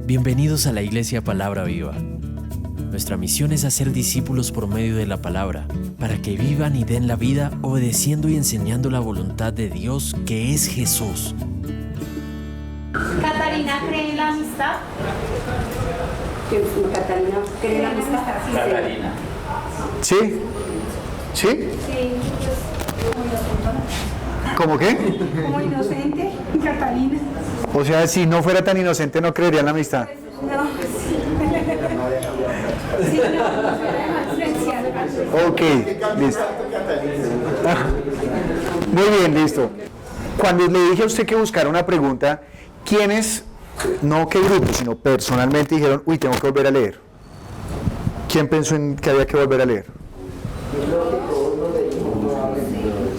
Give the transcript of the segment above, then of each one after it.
Bienvenidos a la Iglesia Palabra Viva. Nuestra misión es hacer discípulos por medio de la palabra, para que vivan y den la vida obedeciendo y enseñando la voluntad de Dios, que es Jesús. ¿Catarina cree en la amistad? ¿Catarina cree en la amistad? Catarina. ¿Sí? ¿Sí? Sí, ¿Cómo qué? Como inocente, Catalina. O sea, si no fuera tan inocente no creería en la amistad. No, sí, no, Ok, listo. Muy bien, listo. Cuando le dije a usted que buscara una pregunta, ¿quiénes, no qué grupo, sino personalmente dijeron, uy, tengo que volver a leer? ¿Quién pensó en que había que volver a leer?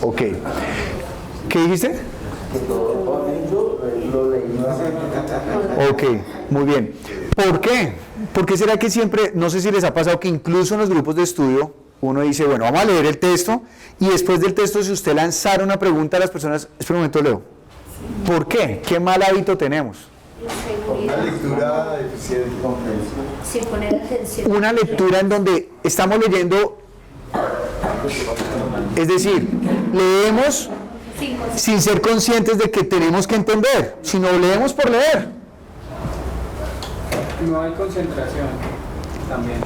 Ok. ¿Qué dijiste? Ok, muy bien. ¿Por qué? ¿Por qué será que siempre, no sé si les ha pasado que incluso en los grupos de estudio, uno dice, bueno, vamos a leer el texto, y después del texto, si usted lanzara una pregunta a las personas, espera un momento, Leo, ¿por qué? ¿Qué mal hábito tenemos? Una lectura deficiente. sin poner atención. Una lectura en donde estamos leyendo, es decir, leemos sin ser conscientes de que tenemos que entender, sino leemos por leer. No hay concentración también.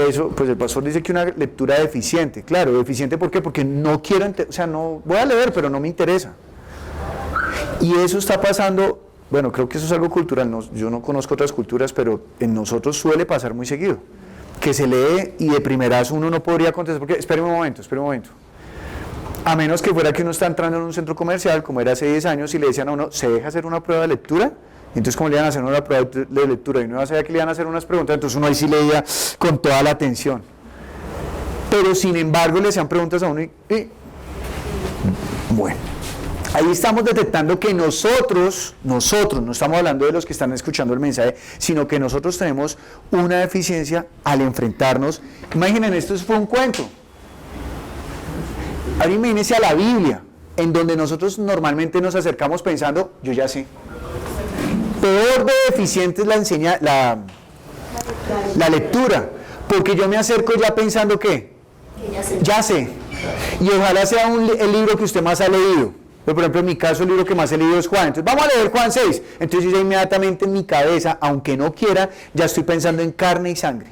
Eso, pues el pastor dice que una lectura deficiente. Claro, deficiente ¿por qué? Porque no quiero, o sea, no voy a leer, pero no me interesa. Y eso está pasando, bueno, creo que eso es algo cultural, yo no conozco otras culturas, pero en nosotros suele pasar muy seguido, que se lee y de primerazo uno no podría contestar, porque, espere un momento. A menos que fuera que uno está entrando en un centro comercial, como era hace 10 años, y le decían a uno, ¿se deja hacer una prueba de lectura? Entonces, como le iban a hacer una prueba de lectura y no sabía que le iban a hacer unas preguntas, entonces uno ahí sí leía con toda la atención. Pero sin embargo, le hacían preguntas a uno y bueno, ahí estamos detectando que nosotros, no estamos hablando de los que están escuchando el mensaje, sino que nosotros tenemos una deficiencia al enfrentarnos. Imaginen, esto fue un cuento. Ahora imagínense a la Biblia, en donde nosotros normalmente nos acercamos pensando, yo ya sé. Peor de deficiente es la lectura, porque yo me acerco ya pensando que ya sé, y ojalá sea el libro que usted más ha leído. Por ejemplo, en mi caso el libro que más he leído es Juan, entonces vamos a leer Juan 6, entonces yo ya inmediatamente en mi cabeza, aunque no quiera, ya estoy pensando en carne y sangre,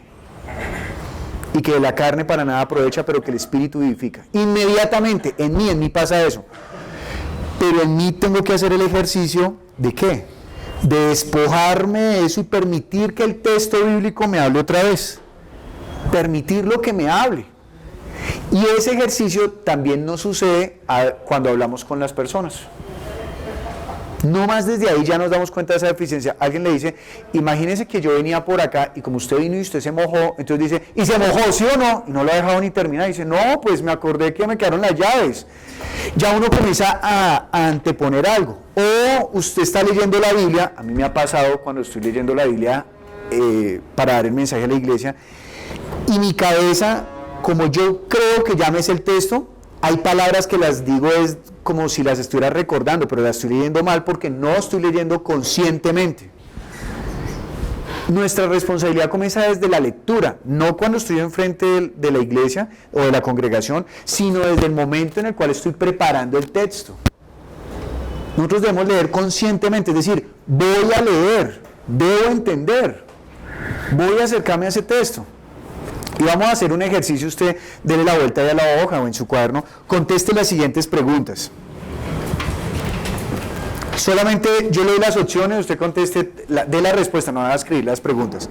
y que la carne para nada aprovecha, pero que el espíritu vivifica. Inmediatamente, en mí pasa eso, pero en mí tengo que hacer el ejercicio ¿de qué? De despojarme de eso y permitir que el texto bíblico me hable otra vez, permitirlo que me hable. Y ese ejercicio también nos sucede cuando hablamos con las personas. No más desde ahí ya nos damos cuenta de esa deficiencia. Alguien le dice, imagínese que yo venía por acá y como usted vino y usted se mojó, entonces dice, ¿y se mojó, sí o no? Y no lo ha dejado ni terminar, y dice, no, pues me acordé que me quedaron las llaves. Ya uno comienza a anteponer algo. O usted está leyendo la Biblia, a mí me ha pasado cuando estoy leyendo la Biblia para dar el mensaje a la iglesia, y mi cabeza, como yo creo que ya me sé el texto, hay palabras que las digo es como si las estuviera recordando, pero las estoy leyendo mal porque no estoy leyendo conscientemente. Nuestra responsabilidad comienza desde la lectura, no cuando estoy enfrente de la iglesia o de la congregación, sino desde el momento en el cual estoy preparando el texto. Nosotros debemos leer conscientemente, es decir, voy a leer, debo entender, voy a acercarme a ese texto. Y vamos a hacer un ejercicio, usted dele la vuelta ahí a la hoja o en su cuaderno, conteste las siguientes preguntas. Solamente yo le doy las opciones, usted conteste, dé la respuesta, no va a escribir las preguntas.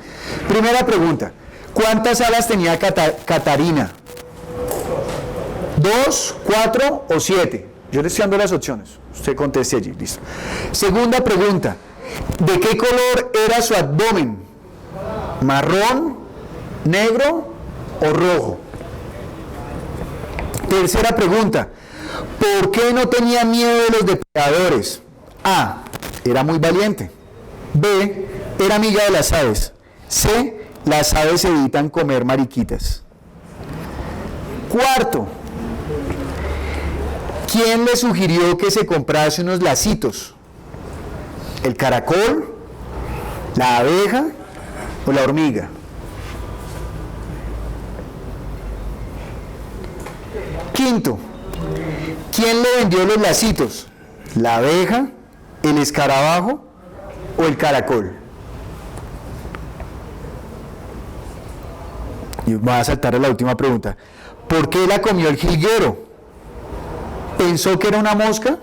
Primera pregunta, ¿cuántas alas tenía Catarina? ¿2, 4 o 7? Yo le estoy dando las opciones, usted conteste allí, listo. Segunda pregunta, ¿de qué color era su abdomen? ¿Marrón, negro o rojo? Tercera pregunta, ¿por qué no tenía miedo de los depredadores? A, era muy valiente. B, era amiga de las aves. C, las aves evitan comer mariquitas. Cuarto, ¿quién le sugirió que se comprase unos lacitos? ¿El caracol, ¿La abeja o la hormiga? Quinto, ¿quién le vendió los lacitos? ¿La abeja, el escarabajo o el caracol? Y voy a saltar a la última pregunta. ¿Por qué la comió el jilguero? ¿Pensó que era una mosca?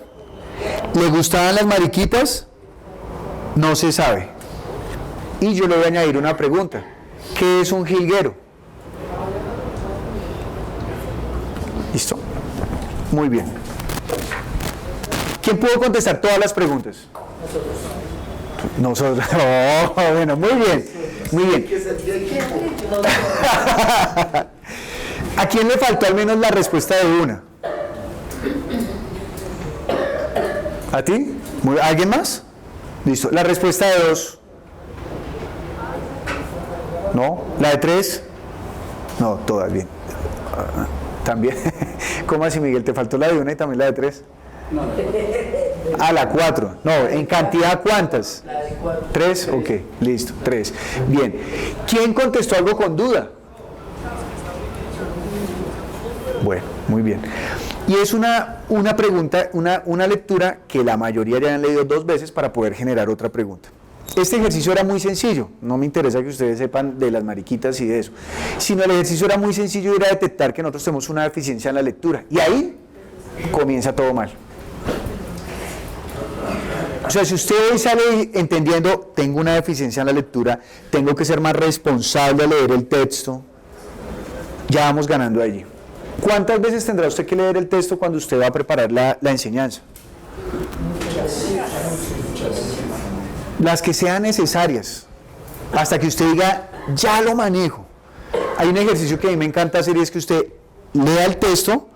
¿Le gustaban las mariquitas? No se sabe. Y yo le voy a añadir una pregunta. ¿Qué es un jilguero? Listo. Muy bien. ¿Quién pudo contestar todas las preguntas? Nosotros. Oh, bueno, muy bien. Muy bien. ¿A quién le faltó al menos la respuesta de una? ¿A ti? ¿Alguien más? Listo. ¿La respuesta de dos? ¿No? ¿La de tres? No, todas bien. También. ¿Cómo así, Miguel? ¿Te faltó la de una y también la de tres? No. Ah, la 4. No, ¿en cantidad cuántas? La de 4. ¿3? Ok, listo, 3. Bien. ¿Quién contestó algo con duda? Bueno, muy bien. Y es una pregunta, una lectura que la mayoría ya han leído 2 veces para poder generar otra pregunta. Este ejercicio era muy sencillo, no me interesa que ustedes sepan de las mariquitas y de eso, sino el ejercicio era muy sencillo y era detectar que nosotros tenemos una deficiencia en la lectura. Y ahí comienza todo mal. O sea, si usted hoy sale entendiendo, tengo una deficiencia en la lectura, tengo que ser más responsable a leer el texto, ya vamos ganando allí. ¿Cuántas veces tendrá usted que leer el texto cuando usted va a preparar la enseñanza? Las que sean necesarias, hasta que usted diga, ya lo manejo. Hay un ejercicio que a mí me encanta hacer y es que usted lea el texto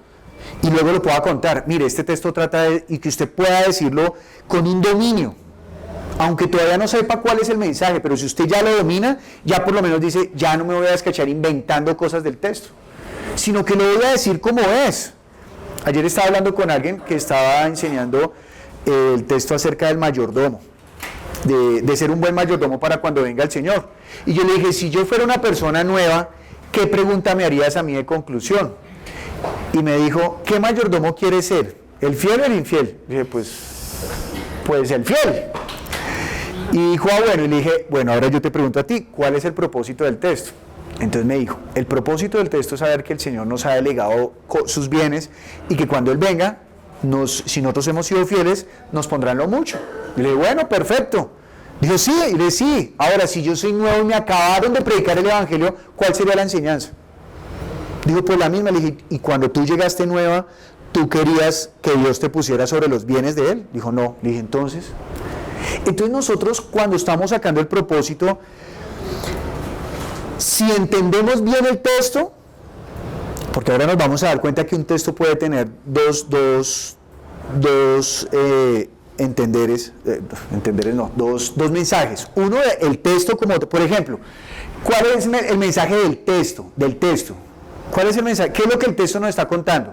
y luego lo pueda contar. Mire, este texto trata de... y que usted pueda decirlo con un dominio, aunque todavía no sepa cuál es el mensaje, pero si usted ya lo domina, ya por lo menos dice, ya no me voy a descachar inventando cosas del texto, sino que lo voy a decir como es. Ayer estaba hablando con alguien que estaba enseñando el texto acerca del mayordomo, de ser un buen mayordomo para cuando venga el Señor. Y yo le dije, si yo fuera una persona nueva, ¿qué pregunta me harías a mí de conclusión? Y me dijo, ¿qué mayordomo quieres ser? ¿El fiel o el infiel? Y dije, pues el fiel. Y dijo, bueno, y le dije, bueno, ahora yo te pregunto a ti, ¿cuál es el propósito del texto? Entonces me dijo, el propósito del texto es saber que el Señor nos ha delegado sus bienes y que cuando Él venga, si nosotros hemos sido fieles, nos pondrán lo mucho. Y le dije, bueno, perfecto. Dijo, sí, y le dije, sí. Ahora, si yo soy nuevo y me acabaron de predicar el Evangelio, ¿cuál sería la enseñanza? Dijo, pues la misma. Le dije, y cuando tú llegaste nueva, ¿tú querías que Dios te pusiera sobre los bienes de Él? Dijo, no. Le dije, entonces nosotros cuando estamos sacando el propósito, si entendemos bien el texto, porque ahora nos vamos a dar cuenta que un texto puede tener dos mensajes. Uno, el texto como, por ejemplo, ¿cuál es el mensaje del texto? ¿Cuál es el mensaje? ¿Qué es lo que el texto nos está contando?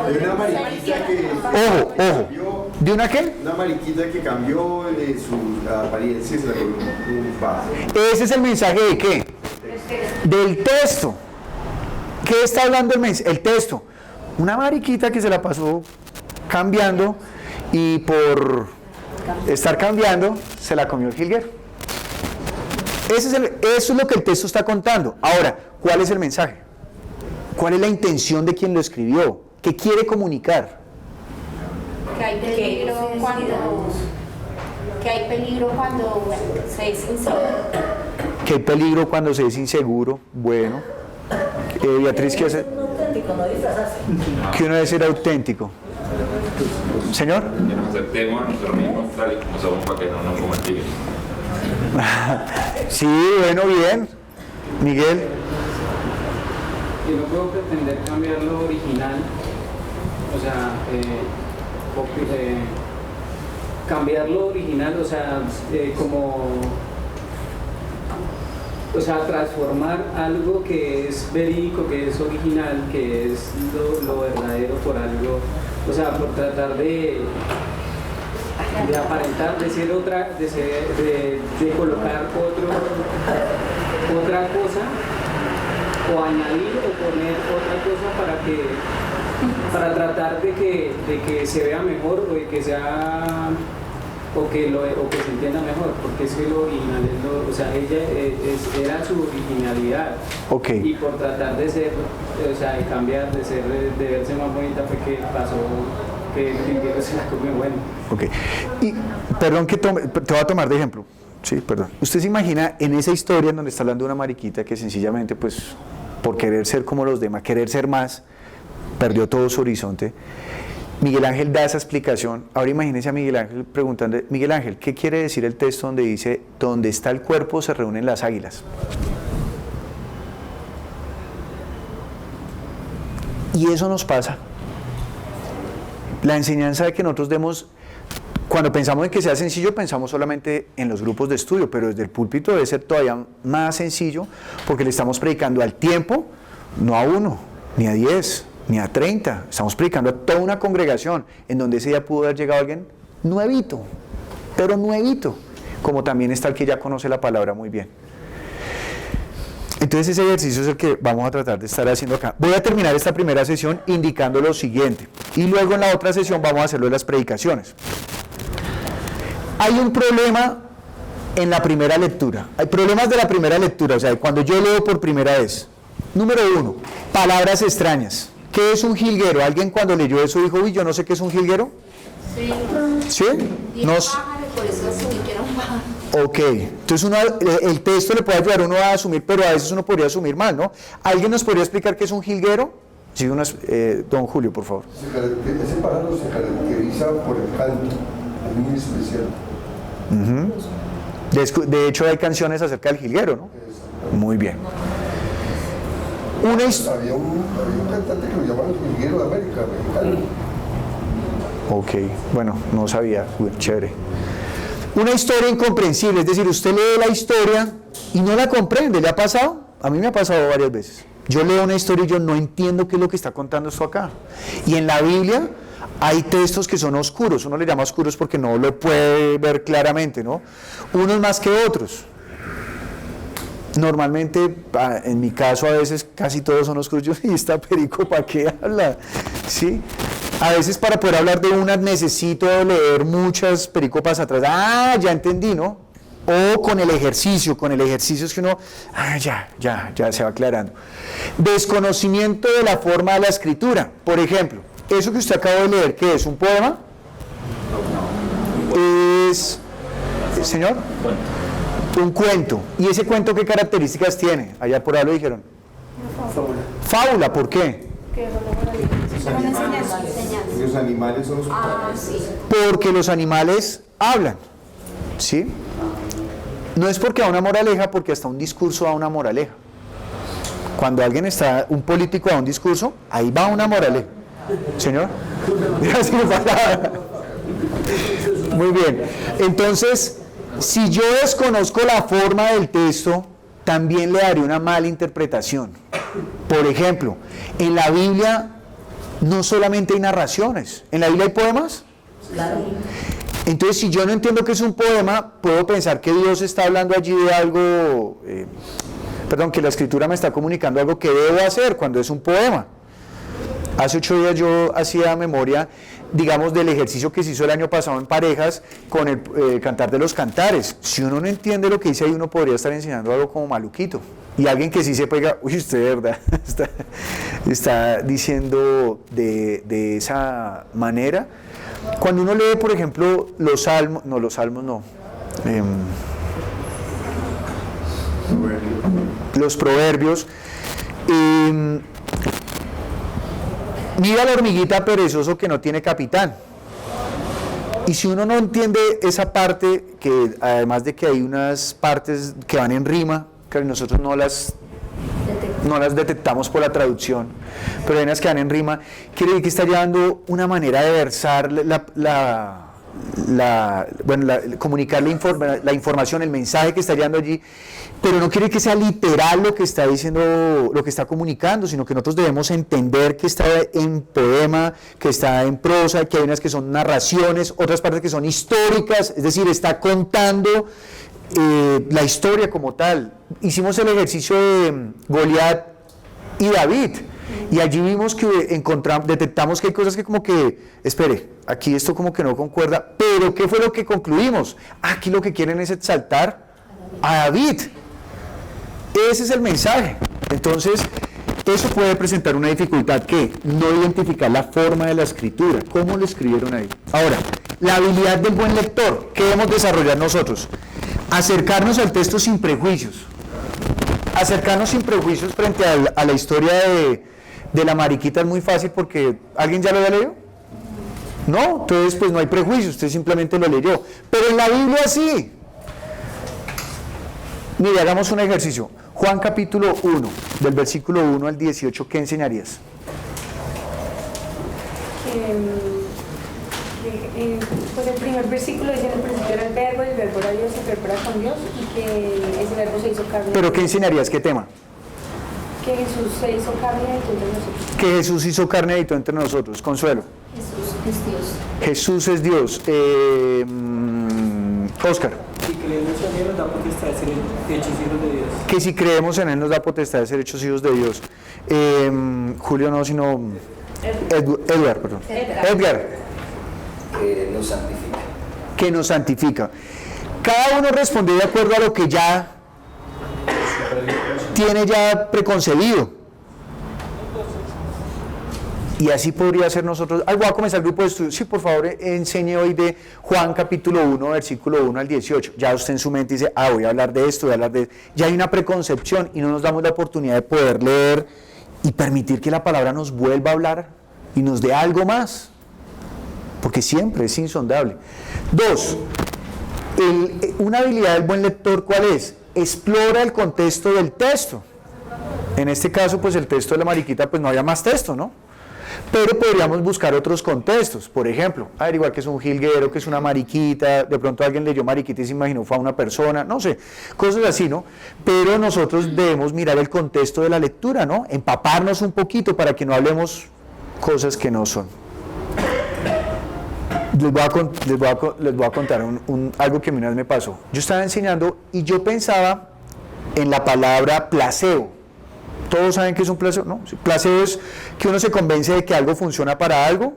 De una mariquita que... Ojo. ¿De una qué? Una mariquita que cambió su apariencia y se la comió un pájaro. Ese es el mensaje de qué? Del texto. ¿Qué está hablando el texto? Una mariquita que se la pasó cambiando y por estar cambiando se la comió el jilguero. Eso es lo que el texto está contando. Ahora, ¿cuál es el mensaje? ¿Cuál es la intención de quien lo escribió? ¿Qué quiere comunicar? Que hay peligro cuando se es inseguro. ¿Qué peligro cuando se es inseguro? Bueno, Beatriz, ¿qué hace? Que uno debe ser auténtico. ¿Señor? Que nos aceptemos a nosotros mismos tal y como somos para que no nos convertimos. Sí, bueno, bien. Miguel. Yo no puedo pretender cambiar lo original, o sea, cambiar lo original, o sea, transformar algo que es verídico, que es original, que es lo verdadero por algo, o sea, por tratar de de aparentar, de ser otra, de colocar otra cosa, o añadir o poner otra cosa para tratar de que se vea mejor, o de que sea o que se entienda mejor, porque es que lo original o sea, ella era su originalidad. Okay. Y por tratar de ser, o sea, de cambiar, de verse más bonita, fue que pasó que el jilguero se la come bueno. Ok. Y perdón que te voy a tomar de ejemplo. Sí, perdón. ¿Usted se imagina en esa historia en donde está hablando de una mariquita que sencillamente, pues, por querer ser como los demás, querer ser más, perdió todo su horizonte? Miguel Ángel da esa explicación. Ahora imagínense a Miguel Ángel preguntando, Miguel Ángel, ¿qué quiere decir el texto donde dice, donde está el cuerpo se reúnen las águilas? Y eso nos pasa. La enseñanza de que nosotros demos, cuando pensamos en que sea sencillo, pensamos solamente en los grupos de estudio, pero desde el púlpito debe ser todavía más sencillo, porque le estamos predicando al tiempo, no a 1, ni a 10, ni a 30, estamos predicando a toda una congregación, en donde ese día pudo haber llegado alguien nuevito, pero nuevito, como también está el que ya conoce la palabra muy bien. Entonces ese ejercicio es el que vamos a tratar de estar haciendo acá. Voy a terminar esta primera sesión indicando lo siguiente, y luego en la otra sesión vamos a hacerlo de las predicaciones. Hay un problema en la primera lectura, hay problemas de la primera lectura, o sea, cuando yo leo por primera vez. Número 1, palabras extrañas. ¿Qué es un jilguero? ¿Alguien cuando leyó eso dijo, uy, yo no sé qué es un jilguero? Sí. ¿Sí? No. Pájaro, por eso asumí que era un pájaro. Ok, entonces el texto le puede ayudar a uno a asumir, pero a veces uno podría asumir mal, ¿no? ¿Alguien nos podría explicar qué es un jilguero? Sí, don Julio, por favor. Ese pájaro se caracteriza por el canto, es muy especial. De hecho hay canciones acerca del jilguero, ¿no? Muy bien. Había un cantante que lo llamaban el jilguero de América, mexicano. Ok, bueno, no sabía, chévere. Una historia incomprensible, es decir, usted lee la historia y no la comprende, ¿le ha pasado? A mí me ha pasado varias veces. Yo leo una historia y yo no entiendo qué es lo que está contando esto acá. Y en la Biblia hay textos que son oscuros, uno le llama oscuros porque no lo puede ver claramente, ¿no? Unos más que otros. Normalmente, en mi caso, a veces casi todos son oscuros. Yo, ¿y esta perico para qué habla? ¿Sí? A veces para poder hablar de unas necesito leer muchas pericopas atrás. Ah, ya entendí, ¿no? O con el ejercicio es que uno, ya se va aclarando. Desconocimiento de la forma de la escritura. Por ejemplo, eso que usted acaba de leer, ¿qué es? ¿Un poema? Es... ¿Señor? Un cuento. ¿Y ese cuento qué características tiene? Allá por ahí lo dijeron. Fábula, ¿por qué? Los animales son los Sí. Porque los animales hablan, ¿sí? No es porque da una moraleja, porque hasta un discurso da una moraleja. Cuando un político da un discurso, ahí va una moraleja. Señor, muy bien. Entonces, si yo desconozco la forma del texto, también le daré una mala interpretación. Por ejemplo, en la Biblia no solamente hay narraciones, ¿en la Biblia hay poemas? Claro. Entonces, si yo no entiendo qué es un poema, puedo pensar que Dios está hablando allí de algo, que la Escritura me está comunicando algo que debo hacer cuando es un poema. Hace 8 días yo hacía memoria, digamos, del ejercicio que se hizo el año pasado en parejas con el cantar de los cantares. Si uno no entiende lo que dice ahí, uno podría estar enseñando algo como maluquito. Y alguien que sí se diga, uy, usted de verdad está diciendo de esa manera. Cuando uno lee, por ejemplo, los salmos, los proverbios, mira la hormiguita perezoso que no tiene capitán. Y si uno no entiende esa parte, que además de que hay unas partes que van en rima, que nosotros no las detectamos por la traducción, pero hay unas que van en rima, quiere decir que está llevando una manera de versar comunicar la información, el mensaje que está llegando allí, pero no quiere que sea literal lo que está diciendo, lo que está comunicando, sino que nosotros debemos entender que está en poema, que está en prosa, que hay unas que son narraciones, otras partes que son históricas, es decir, está contando la historia como tal. Hicimos el ejercicio de Goliat y David, y allí vimos que detectamos que hay cosas que como que, espere, aquí esto como que no concuerda, pero ¿qué fue lo que concluimos? Aquí lo que quieren es exaltar a David. Ese es el mensaje. Entonces, eso puede presentar una dificultad, que no identificar la forma de la escritura, cómo lo escribieron ahí. Ahora, la habilidad del buen lector, ¿qué debemos desarrollar nosotros? Acercarnos al texto sin prejuicios. Acercarnos sin prejuicios frente a la historia de la mariquita es muy fácil, porque ¿alguien ya lo había leído? No, entonces pues no hay prejuicios, usted simplemente lo leyó. Pero en la Biblia sí. Mire, hagamos un ejercicio. Juan capítulo 1, del versículo 1 al 18, ¿qué enseñarías? Pues el primer versículo dice: en el principio era el verbo era Dios, el verbo era con Dios, y que ese verbo se hizo carne. ¿Pero qué enseñarías? ¿Qué tema? Que Jesús se hizo carne y habitó entre nosotros. Que Jesús hizo carne y habitó entre nosotros. Consuelo. Jesús es Dios. Jesús es Dios. Oscar. Si creemos en Él nos da potestad de ser hechos hijos de Dios. Que si creemos en Él nos da potestad de ser hechos hijos de Dios. Julio no, sino Edgar, perdón. Edgar. Que nos santifica. Que nos santifica. Cada uno respondió de acuerdo a lo que ya tiene ya preconcebido. Y así podría ser nosotros. Voy a comenzar el grupo de estudio. Sí, por favor, enseñe hoy de Juan capítulo 1, versículo 1 al 18. Ya usted en su mente dice, voy a hablar de esto, voy a hablar de... Ya hay una preconcepción y no nos damos la oportunidad de poder leer y permitir que la palabra nos vuelva a hablar y nos dé algo más. Porque siempre es insondable. 2. Una habilidad del buen lector, ¿cuál es? Explora el contexto del texto. En este caso, pues el texto de la mariquita, pues no había más texto, ¿no? Pero podríamos buscar otros contextos. Por ejemplo, averiguar que es un jilguero, que es una mariquita. De pronto alguien leyó mariquita y se imaginó fue a una persona, no sé, cosas así, ¿no? Pero nosotros debemos mirar el contexto de la lectura, ¿no? Empaparnos un poquito para que no hablemos cosas que no son. Les voy a contar algo que a mí una vez me pasó. Yo estaba enseñando y yo pensaba en la palabra placebo. ¿Todos saben qué es un placebo? ¿No? Placebo es que uno se convence de que algo funciona para algo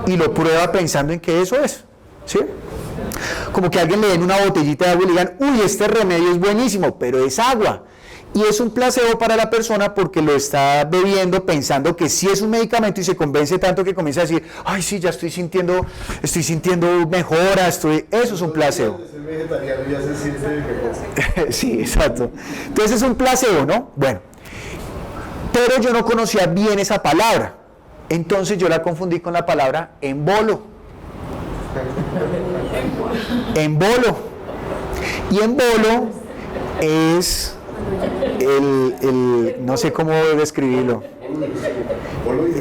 y lo prueba pensando en que eso es. ¿Sí? Como que a alguien le den una botellita de agua y le digan, uy, este remedio es buenísimo, pero es agua. Y es un placebo para la persona porque lo está bebiendo pensando que sí es un medicamento y se convence tanto que comienza a decir, ay, sí, ya estoy sintiendo mejora, eso es un placebo. Sí, exacto. Entonces es un placebo, ¿no? Bueno, pero yo no conocía bien esa palabra, entonces yo la confundí con la palabra embolo. Embolo. Y embolo es... no sé cómo describirlo,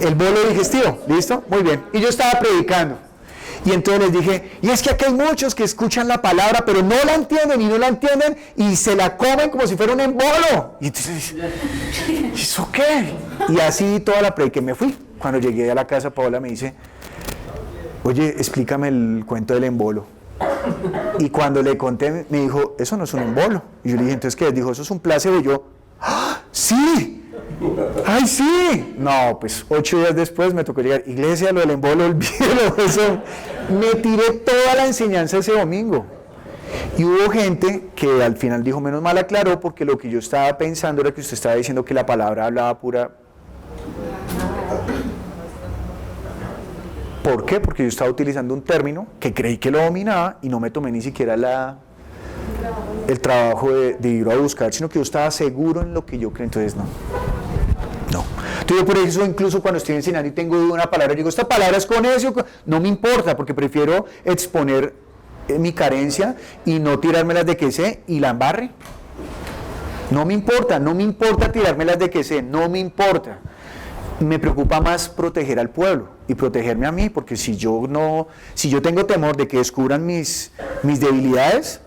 el bolo digestivo, ¿listo? Muy bien, y yo estaba predicando y entonces les dije, y es que aquí hay muchos que escuchan la palabra pero no la entienden y se la comen como si fuera un embolo, y entonces, ¿eso qué? Y así toda la predica. Me fui. Cuando llegué a la casa, Paola me dice, oye, explícame el cuento del embolo. Y cuando le conté, me dijo, eso no es un embolo. Y yo le dije, entonces, ¿qué? Dijo, eso es un placebo. Y yo, ¡ah, sí! ¡Ay, sí! No, pues 8 días después me tocó llegar, iglesia, lo del embolo, olvídelo. Eso. Me tiré toda la enseñanza ese domingo. Y hubo gente que al final dijo, menos mal aclaró, porque lo que yo estaba pensando era que usted estaba diciendo que la palabra hablaba pura... ¿Por qué? Porque yo estaba utilizando un término que creí que lo dominaba y no me tomé ni siquiera el trabajo de ir a buscar, sino que yo estaba seguro en lo que yo creo, entonces no. Entonces yo por eso incluso cuando estoy enseñando y tengo una palabra, digo, esta palabra es con eso, no me importa, porque prefiero exponer mi carencia y no tirármelas de que sé y la embarre. No me importa tirármelas de que sé, no me importa. me preocupa más proteger al pueblo y protegerme a mí, porque si yo tengo temor de que descubran mis debilidades,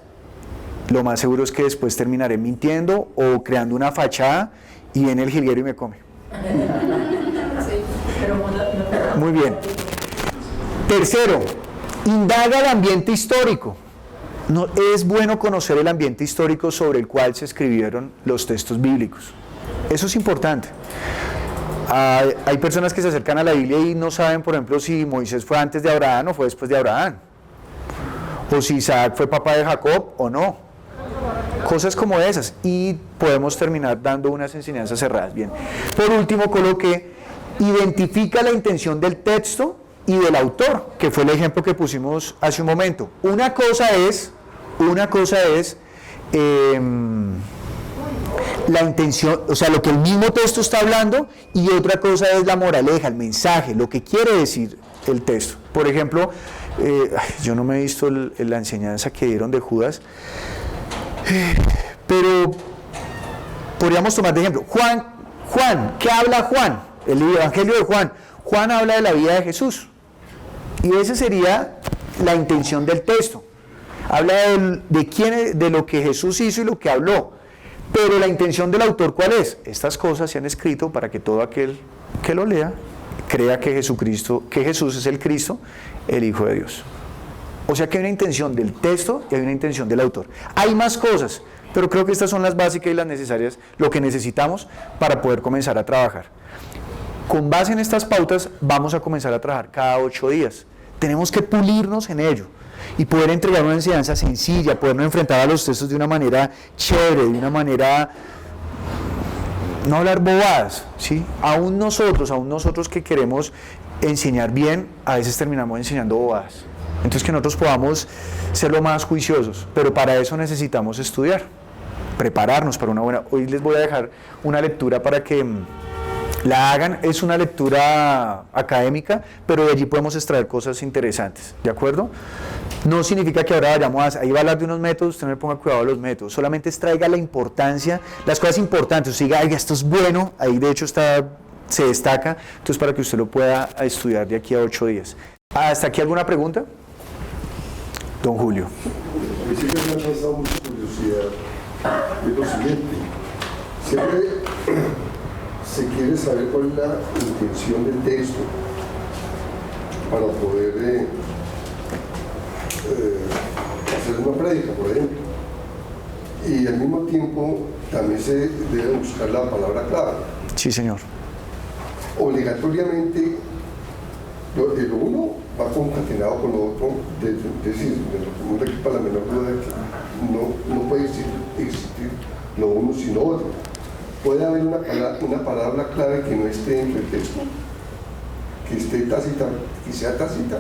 lo más seguro es que después terminaré mintiendo o creando una fachada y viene el jilguero y me come. Muy bien. Tercero, indaga el ambiente histórico. No, es bueno conocer el ambiente histórico sobre el cual se escribieron los textos bíblicos. Eso es importante. Hay personas que se acercan a la Biblia y no saben, por ejemplo, si Moisés fue antes de Abraham o fue después de Abraham, o si Isaac fue papá de Jacob o no. Cosas como esas, y podemos terminar dando unas enseñanzas cerradas. Bien. Por último, coloqué, identifica la intención del texto y del autor, que fue el ejemplo que pusimos hace un momento. Una cosa es la intención, o sea, lo que el mismo texto está hablando, y otra cosa es la moraleja, el mensaje, lo que quiere decir el texto. Por ejemplo, yo no me he visto la enseñanza que dieron de Judas, pero podríamos tomar de ejemplo Juan, ¿qué habla Juan? El Evangelio de Juan. Juan habla de la vida de Jesús, y esa sería la intención del texto. Habla de lo que Jesús hizo y lo que habló, pero la intención del autor, ¿cuál es? Estas cosas se han escrito para que todo aquel que lo lea crea que Jesús es el Cristo, el Hijo de Dios. O sea que hay una intención del texto y hay una intención del autor. Hay más cosas, pero creo que estas son las básicas y las necesarias, lo que necesitamos para poder comenzar a trabajar. Con base en estas pautas vamos a comenzar a trabajar cada 8 días. Tenemos que pulirnos en ello y poder entregar una enseñanza sencilla, podernos enfrentar a los textos de una manera chévere, de una manera... no hablar bobadas, ¿sí? Aún nosotros que queremos enseñar bien, a veces terminamos enseñando bobadas. Entonces que nosotros podamos ser lo más juiciosos, pero para eso necesitamos estudiar, prepararnos para una buena... Hoy les voy a dejar una lectura para que la hagan, es una lectura académica, pero de allí podemos extraer cosas interesantes, ¿de acuerdo? No significa que ahora vayamos ahí va a hablar de unos métodos, usted no le ponga cuidado a los métodos, solamente extraiga la importancia, las cosas importantes, usted diga, ay, esto es bueno, ahí de hecho se destaca, entonces para que usted lo pueda estudiar de aquí a 8 días. ¿Hasta aquí alguna pregunta? Don Julio. Sí que me ha causado mucha curiosidad de lo siguiente. Siempre se quiere saber cuál es la intención del texto para poder hacer una prédica, por ejemplo. Y al mismo tiempo también se debe buscar la palabra clave. Sí, señor. Obligatoriamente, lo uno va concatenado con lo otro, es decir, de lo común de aquí para la menor duda, que no puede existir lo uno sin lo otro. Puede haber una palabra clave que no esté dentro del texto, que esté tácita, que sea tácita.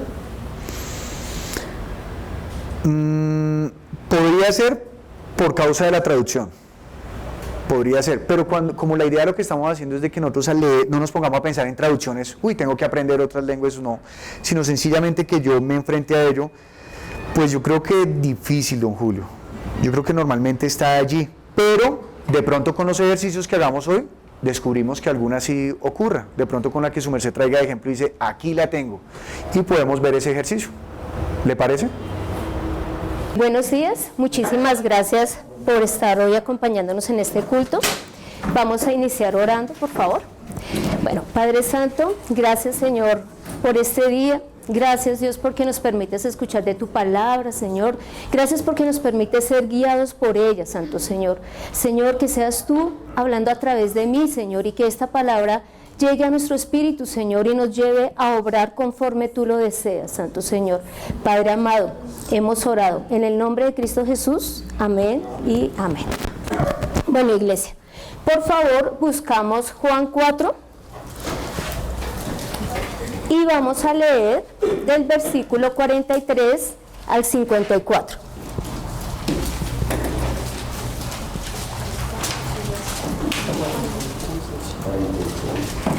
Podría ser por causa de la traducción. Podría ser, pero como la idea de lo que estamos haciendo es de que nosotros al leer no nos pongamos a pensar en traducciones, tengo que aprender otras lenguas, no, sino sencillamente que yo me enfrente a ello, pues yo creo que es difícil, don Julio. Yo creo que normalmente está allí, pero de pronto con los ejercicios que hagamos hoy, descubrimos que alguna sí ocurra. De pronto con la que su merced traiga de ejemplo y dice, aquí la tengo, y podemos ver ese ejercicio. ¿Le parece? Buenos días, muchísimas gracias por estar hoy acompañándonos en este culto. Vamos a iniciar orando, por favor. Bueno, Padre Santo, gracias Señor por este día. Gracias Dios porque nos permites escuchar de tu palabra, Señor. Gracias porque nos permites ser guiados por ella, Santo Señor. Señor, que seas tú hablando a través de mí, Señor, y que esta palabra llegue a nuestro espíritu, Señor, y nos lleve a obrar conforme tú lo deseas, Santo Señor. Padre amado, hemos orado en el nombre de Cristo Jesús. Amén y amén. Bueno, iglesia, por favor, buscamos Juan 4 y vamos a leer del versículo 43 al 54.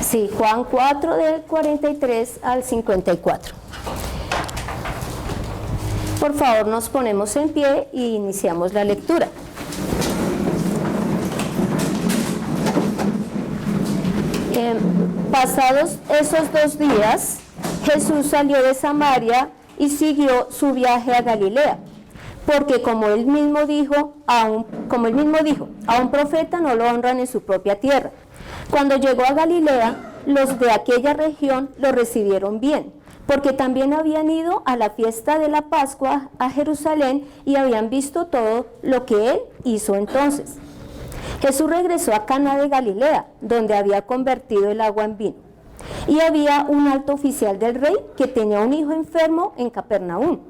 Sí, Juan 4 del 43 al 54. Por favor, nos ponemos en pie y iniciamos la lectura. pasados esos 2 días, Jesús salió de Samaria y siguió su viaje a Galilea, porque como él mismo dijo, a un profeta no lo honran en su propia tierra. Cuando llegó a Galilea, los de aquella región lo recibieron bien, porque también habían ido a la fiesta de la Pascua a Jerusalén y habían visto todo lo que él hizo entonces. Jesús regresó a Caná de Galilea, donde había convertido el agua en vino. Y había un alto oficial del rey que tenía un hijo enfermo en Capernaum.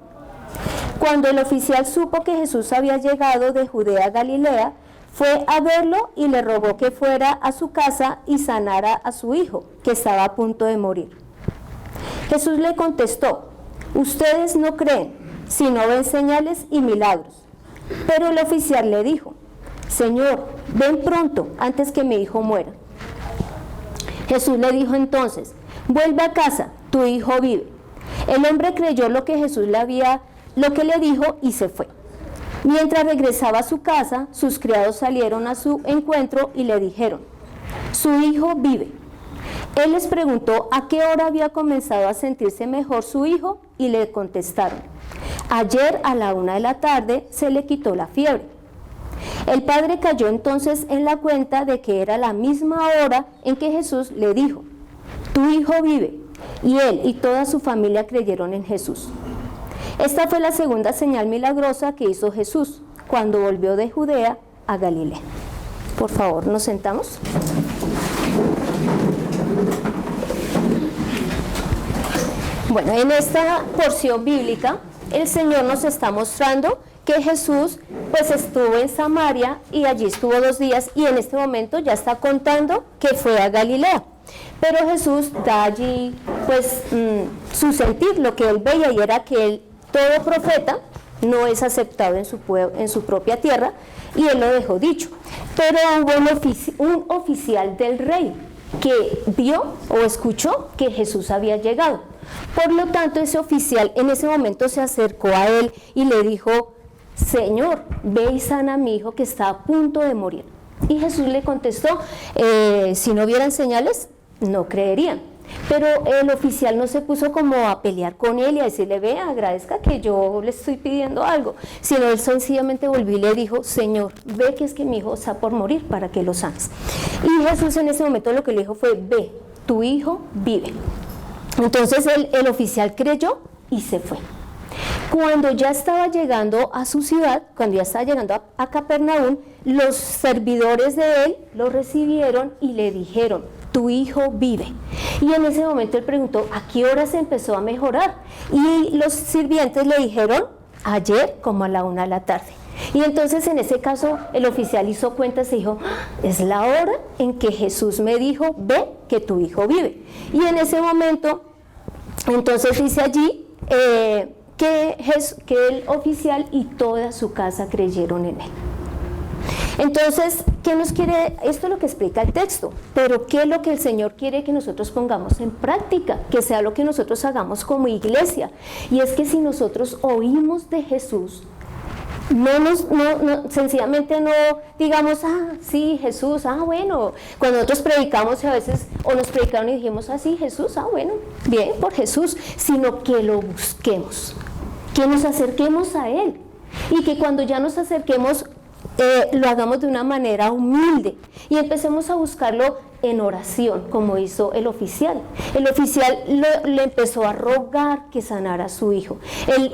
Cuando el oficial supo que Jesús había llegado de Judea a Galilea, fue a verlo y le rogó que fuera a su casa y sanara a su hijo, que estaba a punto de morir. Jesús le contestó: ustedes no creen, sino ven señales y milagros. Pero el oficial le dijo: Señor, ven pronto, antes que mi hijo muera. Jesús le dijo entonces: vuelve a casa, tu hijo vive. El hombre creyó lo que Jesús le dijo y se fue. Mientras regresaba a su casa, sus criados salieron a su encuentro y le dijeron: su hijo vive. Él les preguntó a qué hora había comenzado a sentirse mejor su hijo y le contestaron: ayer a la 1 de la tarde se le quitó la fiebre. El padre cayó entonces en la cuenta de que era la misma hora en que Jesús le dijo: tu hijo vive. Y él y toda su familia creyeron en Jesús. Esta fue la segunda señal milagrosa que hizo Jesús cuando volvió de Judea a Galilea. Por favor, nos sentamos. Bueno, en esta porción bíblica, el Señor nos está mostrando que Jesús pues estuvo en Samaria y allí estuvo 2 días y en este momento ya está contando que fue a Galilea. Pero Jesús da allí pues su sentir, lo que él veía, y era que todo profeta no es aceptado en su propia tierra, y él lo dejó dicho. Pero hubo un oficial del rey que vio o escuchó que Jesús había llegado. Por lo tanto, ese oficial en ese momento se acercó a él y le dijo: Señor, ve y sana a mi hijo que está a punto de morir. Y Jesús le contestó: si no vieran señales, no creerían. Pero el oficial no se puso como a pelear con él y a decirle: ve, agradezca que yo le estoy pidiendo algo, sino él sencillamente volvió y le dijo: Señor, ve que es que mi hijo está por morir para que lo sanes. Y Jesús en ese momento lo que le dijo fue: ve, tu hijo vive. Entonces el oficial creyó y se fue. Cuando ya estaba llegando a su ciudad, cuando ya estaba llegando a Capernaum, los servidores de él lo recibieron y le dijeron: tu hijo vive. Y en ese momento él preguntó: ¿a qué hora se empezó a mejorar? Y los sirvientes le dijeron: ayer como a la 1 de la tarde. Y entonces en ese caso el oficial hizo cuentas y dijo: es la hora en que Jesús me dijo: ve que tu hijo vive. Y en ese momento entonces dice allí que el oficial y toda su casa creyeron en él. Entonces, ¿qué nos quiere? Esto es lo que explica el texto, pero ¿qué es lo que el Señor quiere que nosotros pongamos en práctica? Que sea lo que nosotros hagamos como iglesia. Y es que si nosotros oímos de Jesús, sencillamente no digamos: sí, Jesús, bueno. Cuando nosotros predicamos a veces, o nos predicaron y dijimos: sí, Jesús, bueno, bien, por Jesús, sino que lo busquemos, que nos acerquemos a Él, y que cuando ya nos acerquemos, lo hagamos de una manera humilde y empecemos a buscarlo en oración, como hizo el oficial. El oficial le empezó a rogar que sanara a su hijo.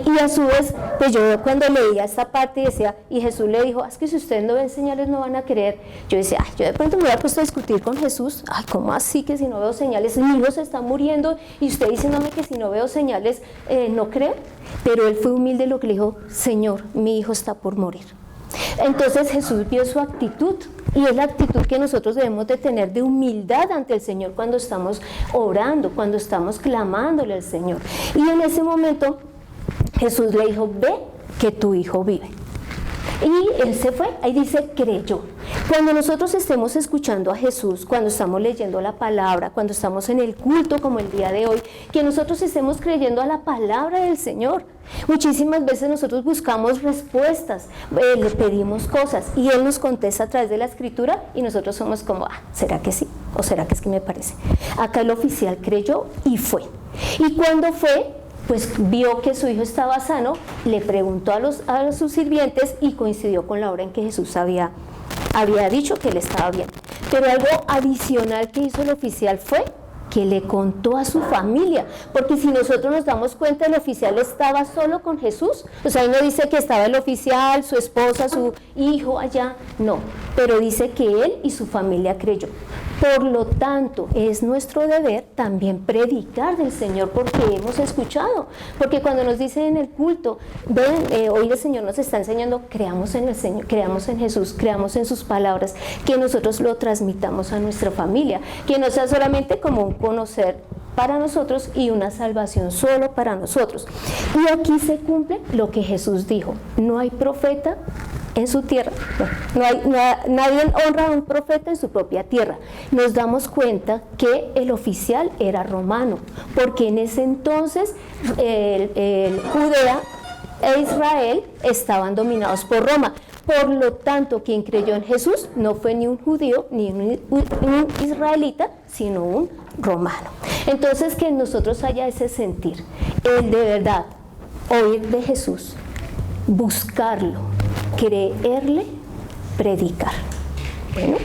Y a su vez, pues yo cuando leía esta parte decía, y Jesús le dijo: es que si ustedes no ven señales no van a creer. Yo decía: yo de pronto me hubiera puesto a discutir con Jesús: ¿cómo así que si no veo señales? Mi hijo se está muriendo y usted diciéndome que si no veo señales no creo. Pero él fue humilde y lo que le dijo: Señor, mi hijo está por morir. Entonces Jesús vio su actitud, y es la actitud que nosotros debemos de tener de humildad ante el Señor cuando estamos orando, cuando estamos clamándole al Señor. Y en ese momento Jesús le dijo: ve que tu hijo vive. Y él se fue, ahí dice creyó. Cuando nosotros estemos escuchando a Jesús, cuando estamos leyendo la palabra, cuando estamos en el culto como el día de hoy, que nosotros estemos creyendo a la palabra del Señor. Muchísimas veces nosotros buscamos respuestas, le pedimos cosas y Él nos contesta a través de la Escritura y nosotros somos como: ¿será que sí? ¿O será que es que me parece? Acá el oficial creyó y fue. Y cuando fue, pues vio que su hijo estaba sano, le preguntó a sus sirvientes y coincidió con la hora en que Jesús había dicho que él estaba bien. Pero algo adicional que hizo el oficial fue que le contó a su familia, porque si nosotros nos damos cuenta, el oficial estaba solo con Jesús, o sea, ahí no dice que estaba el oficial, su esposa, su hijo allá, no, pero dice que él y su familia creyó. Por lo tanto, es nuestro deber también predicar del Señor porque hemos escuchado, porque cuando nos dicen en el culto, ven, hoy el Señor nos está enseñando, creamos en el Señor, creamos en Jesús, creamos en sus palabras, que nosotros lo transmitamos a nuestra familia, que no sea solamente como un conocer para nosotros y una salvación solo para nosotros. Y aquí se cumple lo que Jesús dijo, no hay profeta en su tierra, nadie honra a un profeta en su propia tierra. Nos damos cuenta que el oficial era romano, porque en ese entonces Judea e Israel estaban dominados por Roma. Por lo tanto, quien creyó en Jesús no fue ni un judío ni un israelita, sino un romano. Entonces, que en nosotros haya ese sentir, el de verdad oír de Jesús, buscarlo, creerle, predicar. Bueno,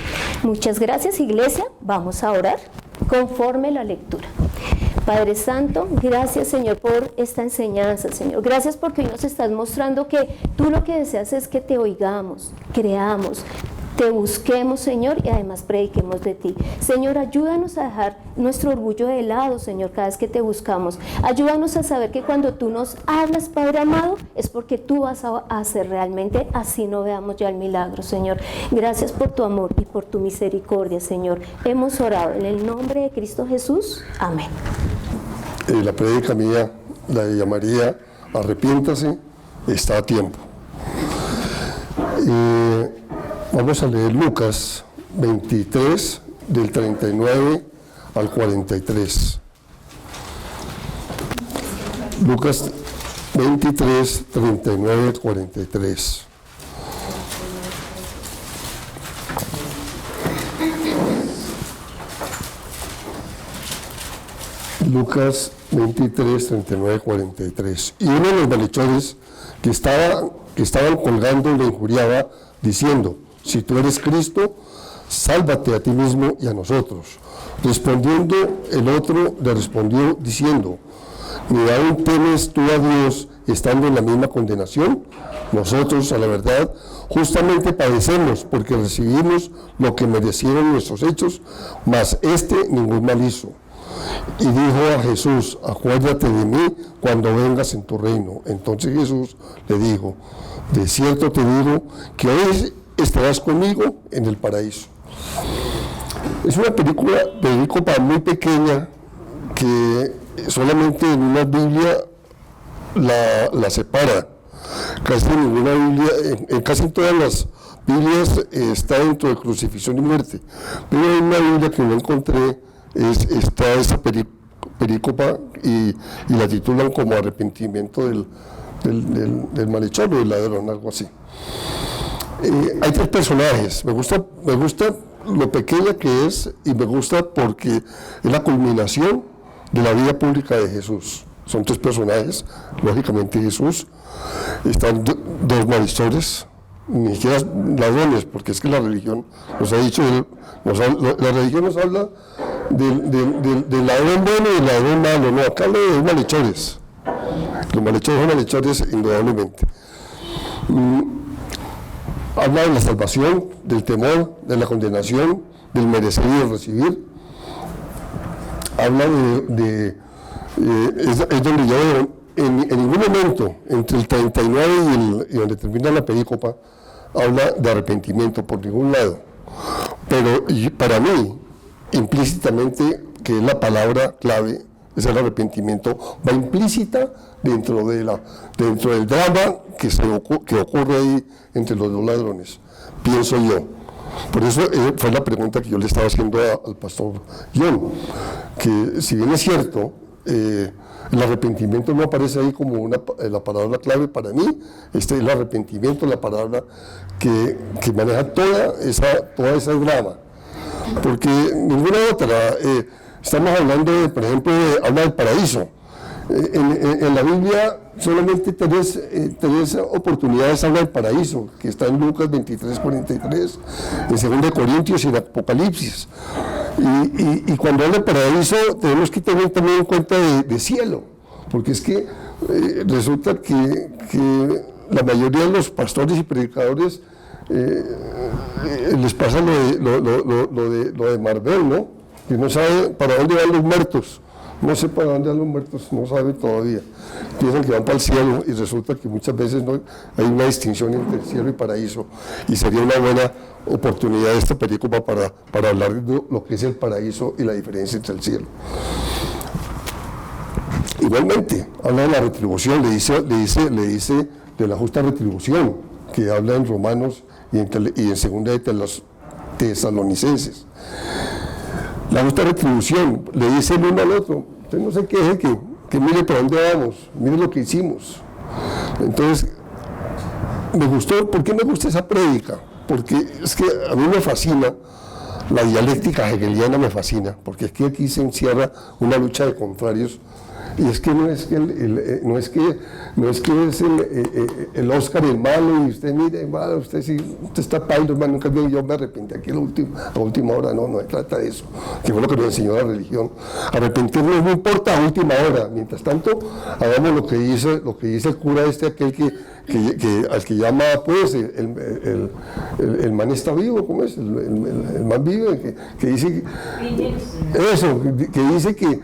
muchas gracias, iglesia. Vamos a orar conforme la lectura. Padre Santo, gracias, Señor, por esta enseñanza, Señor. Gracias porque hoy nos estás mostrando que tú lo que deseas es que te oigamos, creamos, te busquemos, Señor, y además prediquemos de ti. Señor, ayúdanos a dejar nuestro orgullo de lado, Señor, cada vez que te buscamos. Ayúdanos a saber que cuando tú nos hablas, Padre amado, es porque tú vas a hacer realmente, así no veamos ya el milagro, Señor. Gracias por tu amor y por tu misericordia, Señor. Hemos orado en el nombre de Cristo Jesús. Amén. La prédica mía la llamaría arrepiéntase, está a tiempo. Vamos a leer Lucas 23, del 39 al 43. Lucas 23, 39 al 43. Lucas 23, 39, 43. Y uno de los malhechores que estaban colgando le injuriaba, diciendo: si tú eres Cristo, sálvate a ti mismo y a nosotros. Respondiendo el otro, le respondió diciendo: ¿ni aún temes tú a Dios estando en la misma condenación? Nosotros, a la verdad, justamente padecemos porque recibimos lo que merecieron nuestros hechos, mas ningún mal hizo. Y dijo a Jesús: acuérdate de mí cuando vengas en tu reino. Entonces Jesús le dijo: de cierto te digo que hoy estarás conmigo en el paraíso. Es una película muy pequeña que solamente en una Biblia la separa. Casi ninguna Biblia, en casi todas las Biblias está dentro de crucifixión y muerte. Pero en una Biblia que no encontré está esa perícopa y la titulan como arrepentimiento del malhechor o del ladrón, algo así. Hay tres personajes. Me gusta lo pequeña que es y me gusta porque es la culminación de la vida pública de Jesús. Son tres personajes, lógicamente Jesús, están dos malhechores, ni siquiera ladrones, porque es que la religión nos ha dicho, la religión nos habla del ladrón bueno y del ladrón malo, no, acá habla de dos malhechores. Los malhechores son malhechores indudablemente. Habla de la salvación, del temor, de la condenación, del merecer y del recibir. Habla es donde yo en ningún momento, entre el 39 y donde termina la perícopa, habla de arrepentimiento por ningún lado. Pero para mí, implícitamente, que es la palabra clave, es el arrepentimiento, va implícita dentro del drama que ocurre ahí entre los dos ladrones, pienso yo. Por eso fue la pregunta que yo le estaba haciendo al pastor John, que si bien es cierto, el arrepentimiento no aparece ahí como la palabra clave para mí, el arrepentimiento es la palabra que maneja toda esa drama. porque ninguna otra. Estamos hablando, por ejemplo, habla del paraíso. En la Biblia solamente tres oportunidades habla del paraíso, que está en Lucas 23:43, en 2 Corintios y en Apocalipsis. Y cuando habla de paraíso tenemos que tener también en cuenta de cielo, porque es que resulta que la mayoría de los pastores y predicadores les pasa lo de Marvel, ¿no? Que no sabe para dónde van los muertos. No sé para dónde van los muertos, no sabe todavía. Piensan que van para el cielo y resulta que muchas veces no hay una distinción entre cielo y paraíso. Y sería una buena oportunidad esta película para hablar de lo que es el paraíso y la diferencia entre el cielo. Igualmente, habla de la retribución, le dice de la justa retribución, que habla en Romanos y en segunda de los Tesalonicenses. La justa retribución, le dice el uno al otro, usted no se queje que mire para dónde vamos, mire lo que hicimos. Entonces, me gustó, ¿por qué me gusta esa prédica? Porque es que a mí me fascina, la dialéctica hegeliana me fascina, porque es que aquí se encierra una lucha de contrarios. Y es que no es que es el Oscar el malo y usted mire, malo, usted está pailo, hermano, nunca vio, yo me arrepentí aquí a última hora, no se trata de eso, que fue lo que nos enseñó la religión. Arrepentirnos no importa a última hora, mientras tanto hagamos lo que dice el cura al que llama pues el man está vivo, ¿cómo es? El man vive, que dice eso, que dice que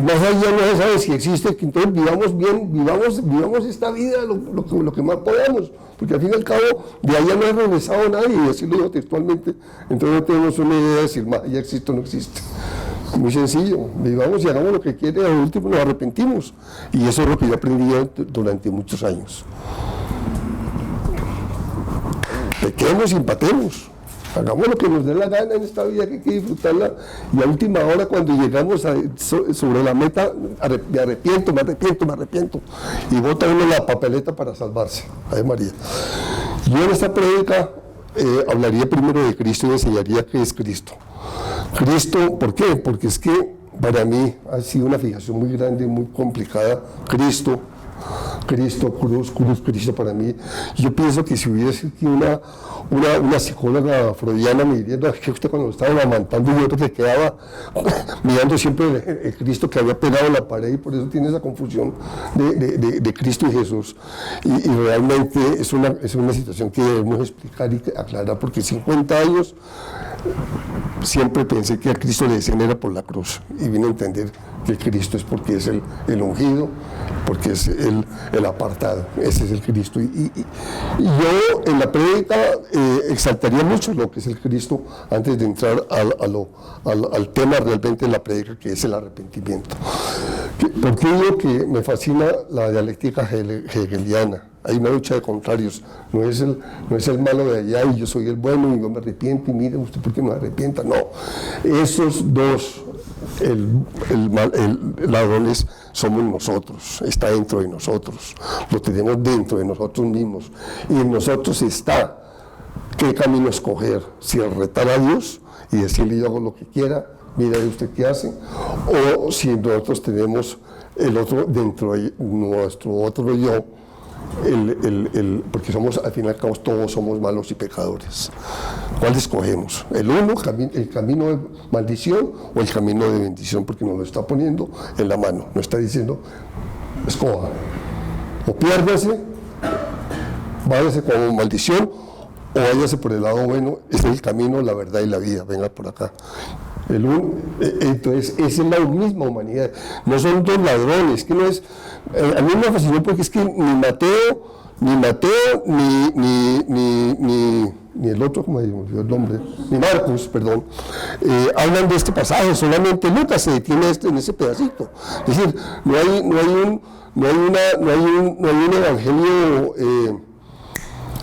más allá no se sabe si existe, que entonces vivamos bien, vivamos esta vida lo que más podamos, porque al fin y al cabo de allá no ha regresado nadie, y así lo digo textualmente, entonces no tenemos una idea de decir más allá existe o no existe. Muy sencillo, vivamos y hagamos lo que quiere, al último nos arrepentimos, y eso es lo que yo aprendí durante muchos años. Pequemos y empatemos. Hagamos lo que nos dé la gana en esta vida, que hay que disfrutarla, y a última hora cuando llegamos sobre la meta, me arrepiento, y bota uno la papeleta para salvarse. Ay María. Yo en esta prédica hablaría primero de Cristo y enseñaría qué es Cristo. Cristo, ¿por qué? Porque es que para mí ha sido una fijación muy grande, muy complicada. Cristo, cruz, Cristo para mí. Yo pienso que si hubiese aquí una psicóloga freudiana me diría, no, es que usted cuando lo estaba amamantando yo creo que quedaba mirando siempre el Cristo que había pegado en la pared, y por eso tiene esa confusión de Cristo y Jesús. Y realmente es una situación que debemos explicar y aclarar, porque 50 años siempre pensé que a Cristo le decían era por la cruz, y vine a entender que Cristo es porque es el ungido, porque es el apartado, ese es el Cristo. Y yo en la prédica exaltaría mucho lo que es el Cristo antes de entrar al tema realmente de la prédica, que es el arrepentimiento. ¿Por qué digo que me fascina la dialéctica hegeliana? Hay una lucha de contrarios, no es el malo de allá y yo soy el bueno y yo me arrepiento y mire usted por qué me arrepienta, no. Esos dos ladrones somos nosotros, está dentro de nosotros, lo tenemos dentro de nosotros mismos, y en nosotros está qué camino escoger, si el retar a Dios y decirle yo hago lo que quiera, mira usted qué hace, o si nosotros tenemos el otro dentro de nuestro otro yo, porque somos, al fin y al cabo todos somos malos y pecadores. ¿Cuál escogemos? ¿El camino de maldición o el camino de bendición? Porque nos lo está poniendo en la mano, nos está diciendo, escoja, o piérdase, váyase como maldición, o váyase por el lado bueno, es el camino, la verdad y la vida, venga por acá. Entonces, esa es la misma humanidad, no son dos ladrones, que no es, a mí me fascinó porque es que ni Mateo, ni el otro, como digo, el nombre, ni Marcos, perdón, hablan de este pasaje, solamente Lucas se detiene en ese pedacito. Es decir, no hay un evangelio,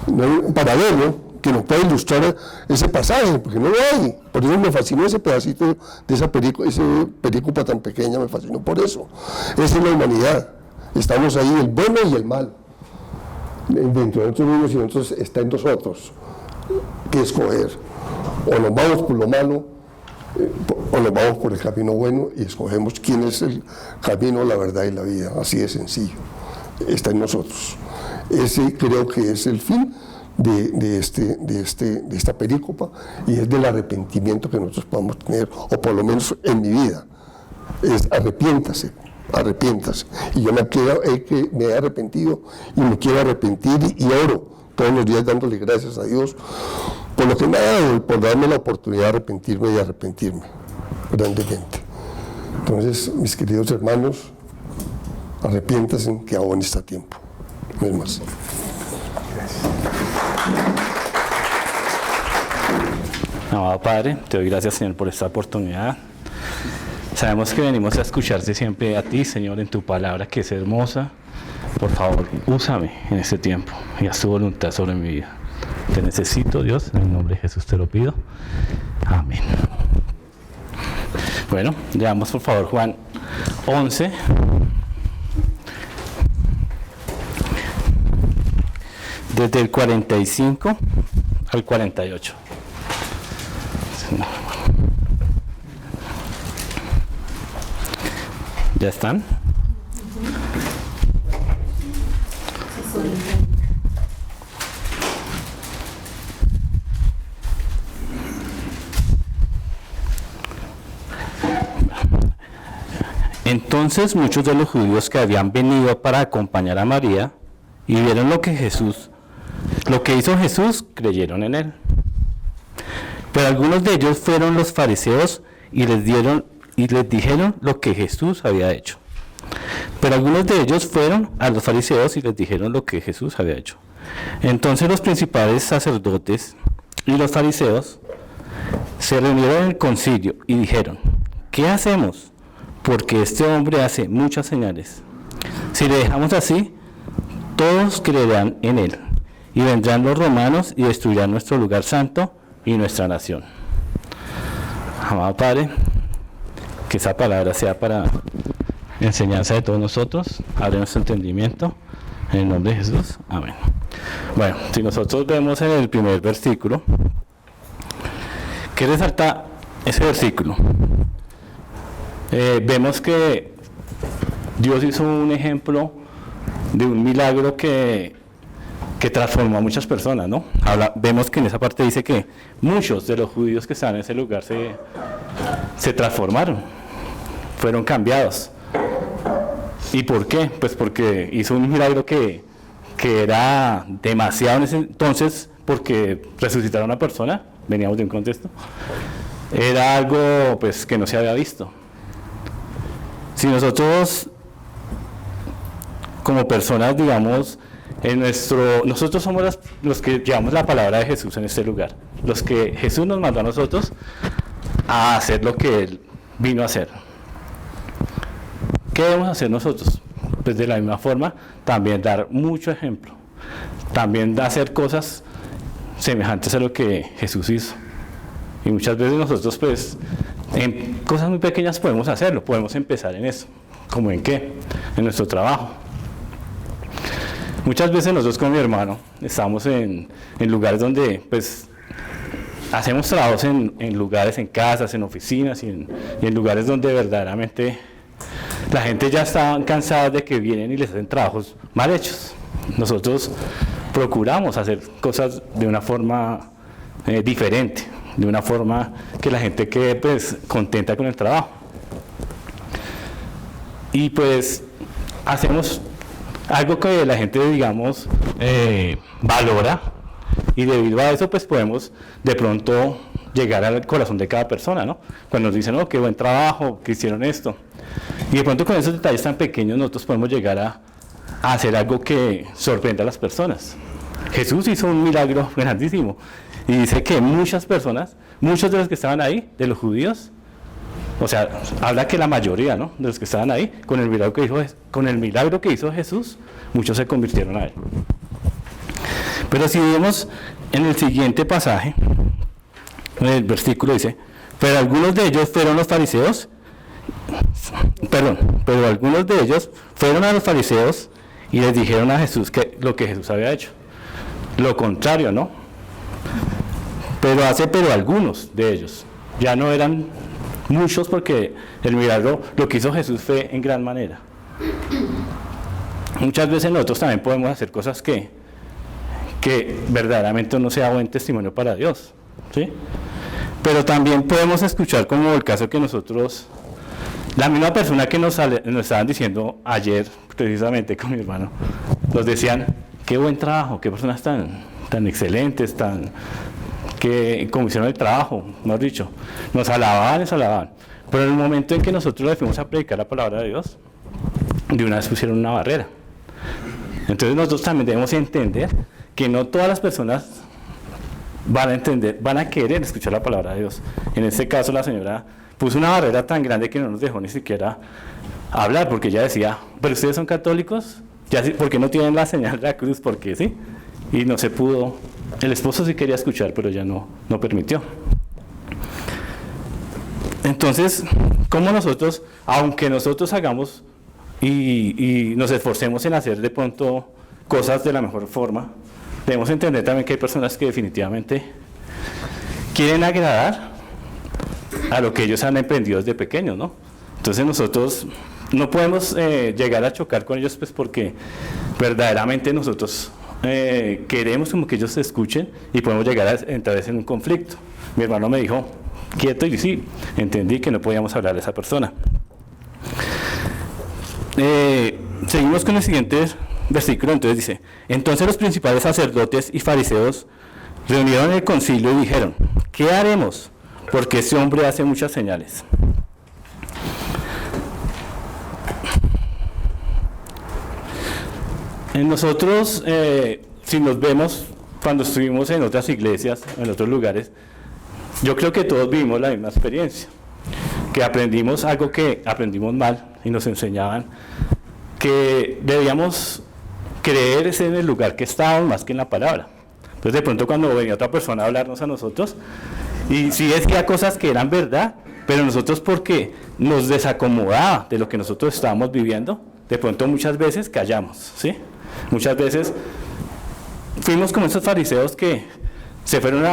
no hay un paralelo que nos pueda ilustrar ese pasaje, porque no lo hay. Por eso me fascinó ese pedacito de esa película tan pequeña, me fascinó por eso. Esa es la humanidad. Estamos ahí, el bueno y el mal. Dentro de nosotros mismos, y nosotros está en nosotros. que escoger. O nos vamos por lo malo, o nos vamos por el camino bueno y escogemos quién es el camino, la verdad y la vida. Así de sencillo. Está en nosotros. Ese creo que es el fin de esta perícopa, y es del arrepentimiento que nosotros podamos tener, o por lo menos en mi vida. Es arrepiéntase. Y yo me he arrepentido y me quiero arrepentir y oro todos los días dándole gracias a Dios por lo que me ha dado y por darme la oportunidad de arrepentirme y arrepentirme grandemente. Entonces, mis queridos hermanos, arrepiéntanse, que aún está tiempo. No es más. Amado Padre, te doy gracias, Señor, por esta oportunidad. Sabemos que venimos a escucharte siempre a ti, Señor, en tu palabra, que es hermosa. Por favor, úsame en este tiempo y haz tu voluntad sobre mi vida. Te necesito, Dios, en el nombre de Jesús te lo pido. Amén. Bueno, leamos por favor Juan 11. Desde el 45 al 48. ¿Ya están? Entonces muchos de los judíos que habían venido para acompañar a María y vieron lo que hizo Jesús, creyeron en él. Pero algunos de ellos fueron los fariseos y les dijeron lo que Jesús había hecho. Entonces los principales sacerdotes y los fariseos se reunieron en el concilio y dijeron: ¿qué hacemos? Porque este hombre hace muchas señales. Si le dejamos así, todos creerán en él, y vendrán los romanos y destruirán nuestro lugar santo y nuestra nación. Amado Padre, que esa palabra sea para enseñanza de todos nosotros, abre nuestro entendimiento, en el nombre de Jesús, amén. Bueno, si nosotros vemos en el primer versículo, ¿qué resalta ese versículo? Vemos que Dios hizo un ejemplo de un milagro que transformó a muchas personas, ¿no? Vemos que en esa parte dice que muchos de los judíos que estaban en ese lugar se transformaron, fueron cambiados. ¿Y por qué? Pues porque hizo un milagro que era demasiado en ese entonces, porque resucitar a una persona, veníamos de un contexto, era algo pues que no se había visto. Si nosotros como personas, digamos, nosotros somos los que llevamos la palabra de Jesús en este lugar, los que Jesús nos mandó a nosotros a hacer lo que Él vino a hacer. ¿Qué debemos hacer nosotros? Pues de la misma forma, también dar mucho ejemplo, también hacer cosas semejantes a lo que Jesús hizo. Y muchas veces nosotros pues en cosas muy pequeñas podemos hacerlo, podemos empezar en eso. ¿Cómo en qué? En nuestro trabajo. Muchas veces nosotros con mi hermano estamos en lugares donde pues hacemos trabajos en lugares, en casas, en oficinas y en lugares donde verdaderamente la gente ya está cansada de que vienen y les hacen trabajos mal hechos. Nosotros procuramos hacer cosas de una forma diferente, de una forma que la gente quede pues contenta con el trabajo. Y pues hacemos algo que la gente, digamos, valora, y debido a eso pues podemos de pronto llegar al corazón de cada persona, ¿no? Cuando nos dicen, oh, qué buen trabajo, que hicieron esto. Y de pronto con esos detalles tan pequeños nosotros podemos llegar a hacer algo que sorprenda a las personas. Jesús hizo un milagro grandísimo y dice que muchas personas, muchos de los que estaban ahí, de los judíos, o sea, habla que la mayoría, ¿no?, de los que estaban ahí, con el milagro que hizo Jesús, muchos se convirtieron a él. Pero si vemos en el siguiente pasaje, en el versículo dice, pero algunos de ellos fueron los fariseos, pero algunos de ellos fueron a los fariseos y les dijeron a Jesús que lo que Jesús había hecho. Lo contrario, ¿no? pero algunos de ellos. Ya no eran muchos, porque el milagro, lo que hizo Jesús fue en gran manera. Muchas veces nosotros también podemos hacer cosas que verdaderamente no sea buen testimonio para Dios, ¿sí? Pero también podemos escuchar, como el caso que nosotros, la misma persona que nos estaban diciendo ayer, precisamente con mi hermano, nos decían, qué buen trabajo, qué personas tan excelentes, que como hicieron el trabajo, mejor dicho, nos alababan. Pero en el momento en que nosotros le fuimos a predicar la palabra de Dios, de una vez pusieron una barrera. Entonces nosotros también debemos entender que no todas las personas van a querer escuchar la palabra de Dios. En este caso la señora puso una barrera tan grande que no nos dejó ni siquiera hablar, porque ella decía, pero ustedes son católicos, ¿por qué no tienen la señal de la cruz? Porque sí, y no se pudo. El esposo sí quería escuchar, pero ella no permitió. Entonces, ¿cómo nosotros, aunque nosotros hagamos y nos esforcemos en hacer de pronto cosas de la mejor forma, debemos entender también que hay personas que definitivamente quieren agradar a lo que ellos han emprendido desde pequeños, ¿no? Entonces nosotros no podemos llegar a chocar con ellos, pues porque verdaderamente nosotros queremos como que ellos se escuchen y podemos llegar a entrar en un conflicto. Mi hermano me dijo, quieto, y sí, entendí que no podíamos hablar de esa persona. Seguimos con el siguiente versículo. Entonces dice, entonces los principales sacerdotes y fariseos reunieron el concilio y dijeron, ¿qué haremos? Porque este hombre hace muchas señales. En nosotros, si nos vemos cuando estuvimos en otras iglesias, en otros lugares, yo creo que todos vivimos la misma experiencia, que aprendimos algo que aprendimos mal y nos enseñaban que debíamos creer en el lugar que estábamos más que en la palabra. Entonces de pronto cuando venía otra persona a hablarnos a nosotros, y sí decía cosas que eran verdad, pero nosotros, porque nos desacomodaba de lo que nosotros estábamos viviendo, de pronto muchas veces callamos, ¿sí? Muchas veces fuimos como esos fariseos que se fueron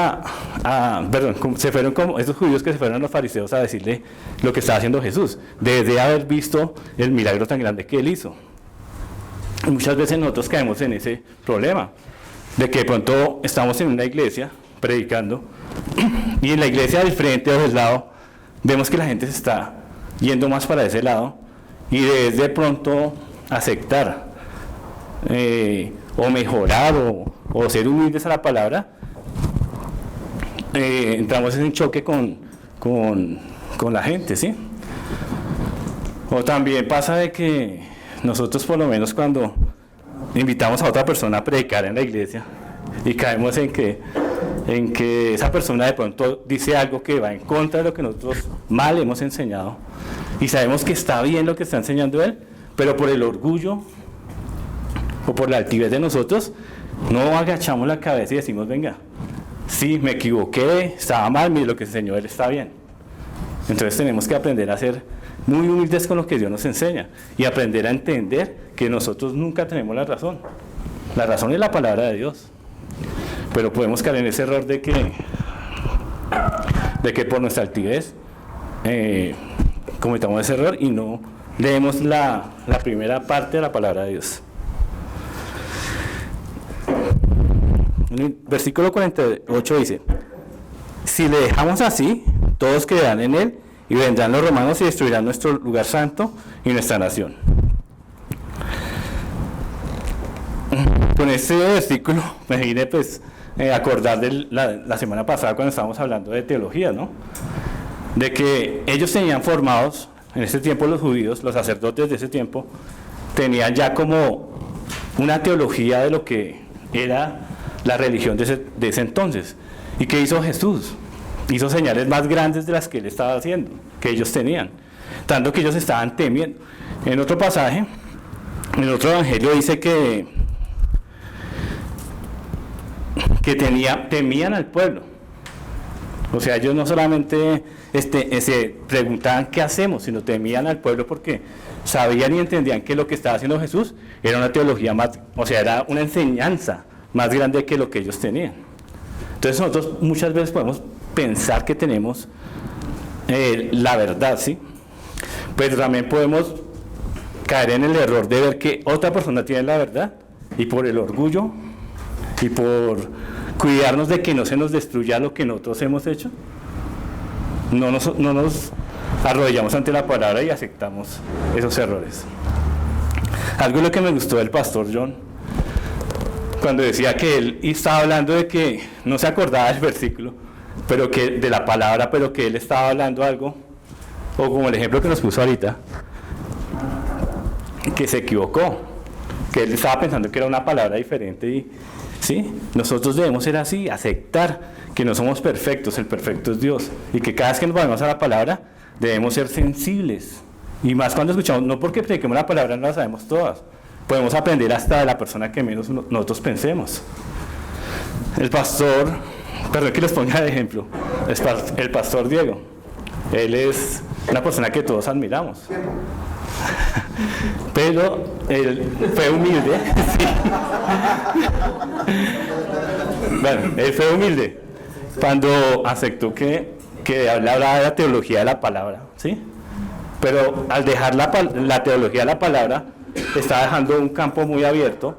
se fueron como esos judíos que se fueron a los fariseos a decirle lo que estaba haciendo Jesús, desde haber visto el milagro tan grande que él hizo. Y muchas veces nosotros caemos en ese problema, de que de pronto estamos en una iglesia predicando, y en la iglesia del frente o del lado vemos que la gente se está yendo más para ese lado, y de pronto aceptar o mejorar o ser humildes a la palabra, entramos en un choque con la gente, ¿sí? O también pasa de que nosotros, por lo menos cuando invitamos a otra persona a predicar en la iglesia y caemos en que esa persona de pronto dice algo que va en contra de lo que nosotros mal hemos enseñado, y sabemos que está bien lo que está enseñando él, pero por el orgullo o por la altivez de nosotros no agachamos la cabeza y decimos, venga, sí, me equivoqué, estaba mal, mire, lo que enseñó él está bien. Entonces tenemos que aprender a ser muy humildes con lo que Dios nos enseña y aprender a entender que nosotros nunca tenemos la razón. La razón es la palabra de Dios, pero podemos caer en ese error de que por nuestra altivez cometamos ese error y no leemos la primera parte de la palabra de Dios. En el versículo 48 dice, si le dejamos así, todos creerán en él, y vendrán los romanos y destruirán nuestro lugar santo y nuestra nación. Con este versículo me vine pues acordar de la semana pasada cuando estábamos hablando de teología, ¿no? De que ellos tenían formados, en ese tiempo los judíos, los sacerdotes de ese tiempo, tenían ya como una teología de lo que era la religión de ese entonces. ¿Y qué hizo Jesús? Hizo señales más grandes de las que él estaba haciendo, que ellos tenían, tanto que ellos estaban temiendo. En otro pasaje, en otro evangelio dice que temían al pueblo. O sea, ellos no solamente se preguntaban qué hacemos, sino temían al pueblo porque sabían y entendían que lo que estaba haciendo Jesús era una teología más, o sea, era una enseñanza más grande que lo que ellos tenían. Entonces nosotros muchas veces podemos pensar que tenemos la verdad, ¿sí? Pero también podemos caer en el error de ver que otra persona tiene la verdad y por el orgullo y por cuidarnos de que no se nos destruya lo que nosotros hemos hecho, no nos arrodillamos ante la palabra y aceptamos esos errores. Algo de lo que me gustó del pastor John, cuando decía que él estaba hablando de que no se acordaba del versículo, pero que de la palabra, pero que él estaba hablando algo, o como el ejemplo que nos puso ahorita, que se equivocó, que él estaba pensando que era una palabra diferente y ¿sí? Nosotros debemos ser así, aceptar que no somos perfectos, el perfecto es Dios, y que cada vez que nos vamos a la palabra debemos ser sensibles, y más cuando escuchamos, no porque prediquemos la palabra no la sabemos todas, podemos aprender hasta de la persona que menos nosotros pensemos. El pastor, perdón que les ponga de ejemplo, el pastor Diego, él es una persona que todos admiramos, pero él fue humilde. Sí. Bueno, él fue humilde cuando aceptó que hablaba de la teología de la palabra, ¿sí? Pero al dejar la teología de la palabra, está dejando un campo muy abierto,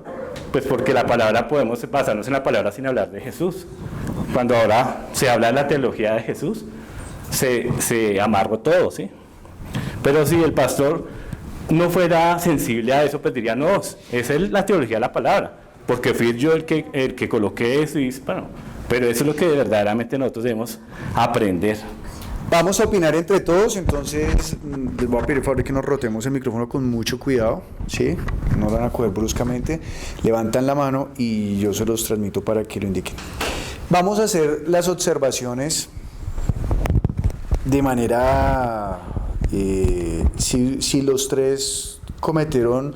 pues porque la palabra podemos basarnos en la palabra sin hablar de Jesús. Cuando ahora se habla de la teología de Jesús, se amargó todo, ¿sí? Pero si el pastor no fuera sensible a eso, pues diría, no, esa es la teología de la palabra, porque fui yo el que coloqué eso, y bueno, pero eso es lo que verdaderamente nosotros debemos aprender. Vamos a opinar entre todos, entonces les voy a pedir por favor que nos rotemos el micrófono con mucho cuidado, ¿sí? No lo van a coger bruscamente, levantan la mano y yo se los transmito para que lo indiquen. Vamos a hacer las observaciones de manera, si los tres cometieron,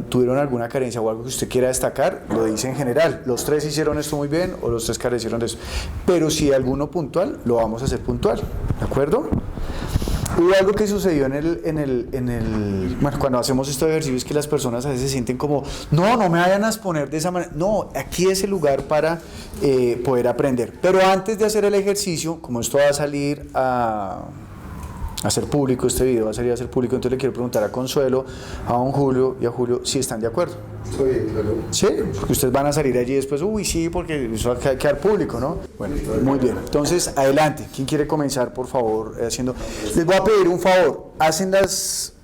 tuvieron alguna carencia o algo que usted quiera destacar, lo dice en general, los tres hicieron esto muy bien o los tres carecieron de eso, pero si alguno puntual, lo vamos a hacer puntual, ¿de acuerdo? Hubo algo que sucedió bueno, cuando hacemos estos ejercicios, que las personas a veces se sienten como, no me vayan a exponer de esa manera. No, aquí es el lugar para poder aprender. Pero antes de hacer el ejercicio, como esto va a salir a hacer público, este video va a salir a hacer público, entonces le quiero preguntar a Consuelo, a don Julio y a Julio si están de acuerdo. Sí, claro. Sí, porque ustedes van a salir allí después, sí, porque eso va a quedar público, ¿no? Bueno, muy bien. Entonces, adelante. ¿Quién quiere comenzar, por favor, haciendo? Les voy a pedir un favor. Hacen las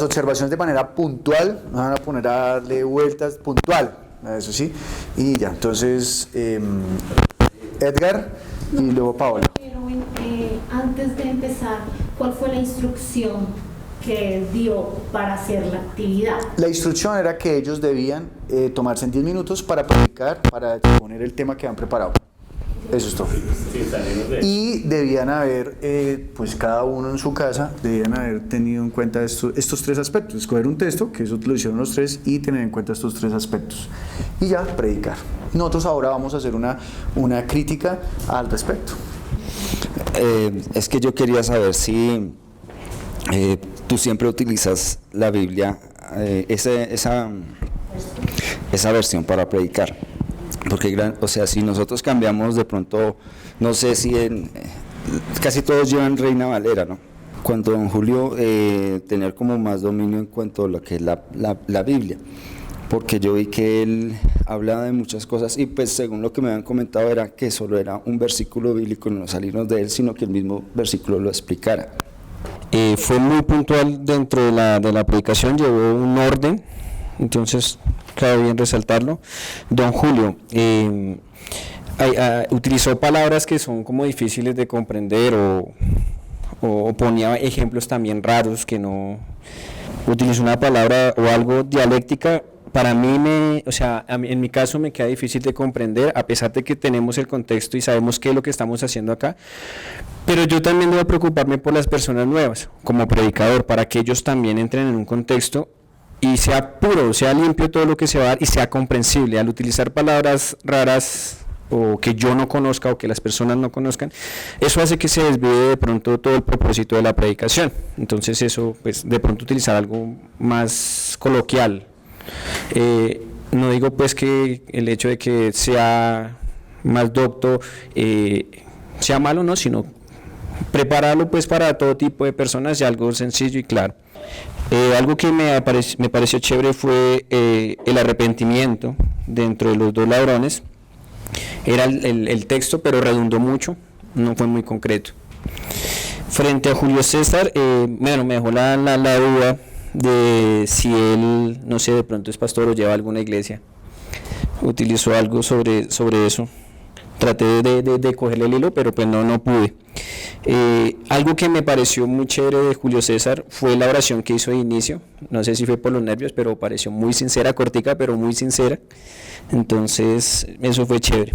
observaciones de manera puntual, no van a poner a darle vueltas, puntual, eso sí, y ya. Entonces, Edgar y luego Paola. Antes de empezar, ¿cuál fue la instrucción que él dio para hacer la actividad? La instrucción era que ellos debían tomarse en 10 minutos para predicar, para exponer el tema que han preparado. Eso es todo. Y debían haber, pues cada uno en su casa, debían haber tenido en cuenta estos tres aspectos. Escoger un texto, que eso lo hicieron los tres, y tener en cuenta estos tres aspectos. Y ya, predicar. Nosotros ahora vamos a hacer una crítica al respecto. Es que yo quería saber si tú siempre utilizas la Biblia, esa versión para predicar, porque o sea, si nosotros cambiamos de pronto, no sé si casi todos llevan Reina Valera, ¿no? Cuando don Julio tener como más dominio en cuanto a lo que es la Biblia, porque yo vi que él hablaba de muchas cosas y pues según lo que me habían comentado era que solo era un versículo bíblico y no salirnos de él, sino que el mismo versículo lo explicara. Fue muy puntual dentro de la predicación, llevó un orden, entonces cabe bien resaltarlo. Don Julio utilizó palabras que son como difíciles de comprender o ponía ejemplos también raros, que no utilizó una palabra o algo dialéctica. Para mí, en mi caso me queda difícil de comprender, a pesar de que tenemos el contexto y sabemos qué es lo que estamos haciendo acá, pero yo también debo preocuparme por las personas nuevas, como predicador, para que ellos también entren en un contexto y sea puro, sea limpio todo lo que se va a dar y sea comprensible. Al utilizar palabras raras o que yo no conozca o que las personas no conozcan, eso hace que se desvíe de pronto todo el propósito de la predicación. Entonces eso, pues de pronto utilizar algo más coloquial. No digo pues que el hecho de que sea más docto, sea malo, no, sino prepararlo pues para todo tipo de personas y algo sencillo y claro. Algo que me pareció chévere fue el arrepentimiento dentro de los dos ladrones. Era el texto, pero redundó mucho, no fue muy concreto. Frente a Julio César, bueno, me dejó la duda de si él, no sé, de pronto es pastor o lleva a alguna iglesia. Utilizó algo sobre eso. Traté de cogerle el hilo, pero pues no pude. Algo que me pareció muy chévere de Julio César fue la oración que hizo de inicio. No sé si fue por los nervios, pero pareció muy sincera, cortica, pero muy sincera. Entonces, eso fue chévere.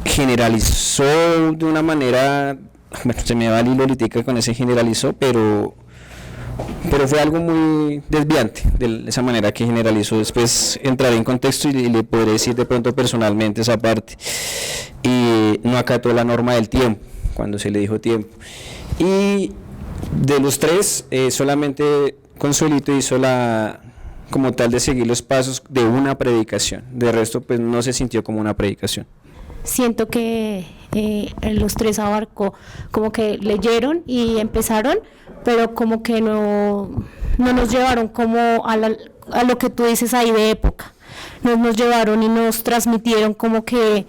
Generalizó de una manera, bueno, se me va el hilo ahorita con ese generalizó, pero fue algo muy desviante de esa manera que generalizó. Después entraré en contexto y le podré decir de pronto personalmente esa parte. Y no acató la norma del tiempo, cuando se le dijo tiempo. Y de los tres, solamente Consuelito hizo como tal de seguir los pasos de una predicación. De resto, pues no se sintió como una predicación. Siento que los tres abarcó, como que leyeron y empezaron, pero como que no nos llevaron como a lo que tú dices ahí de época. Nos llevaron y nos transmitieron como que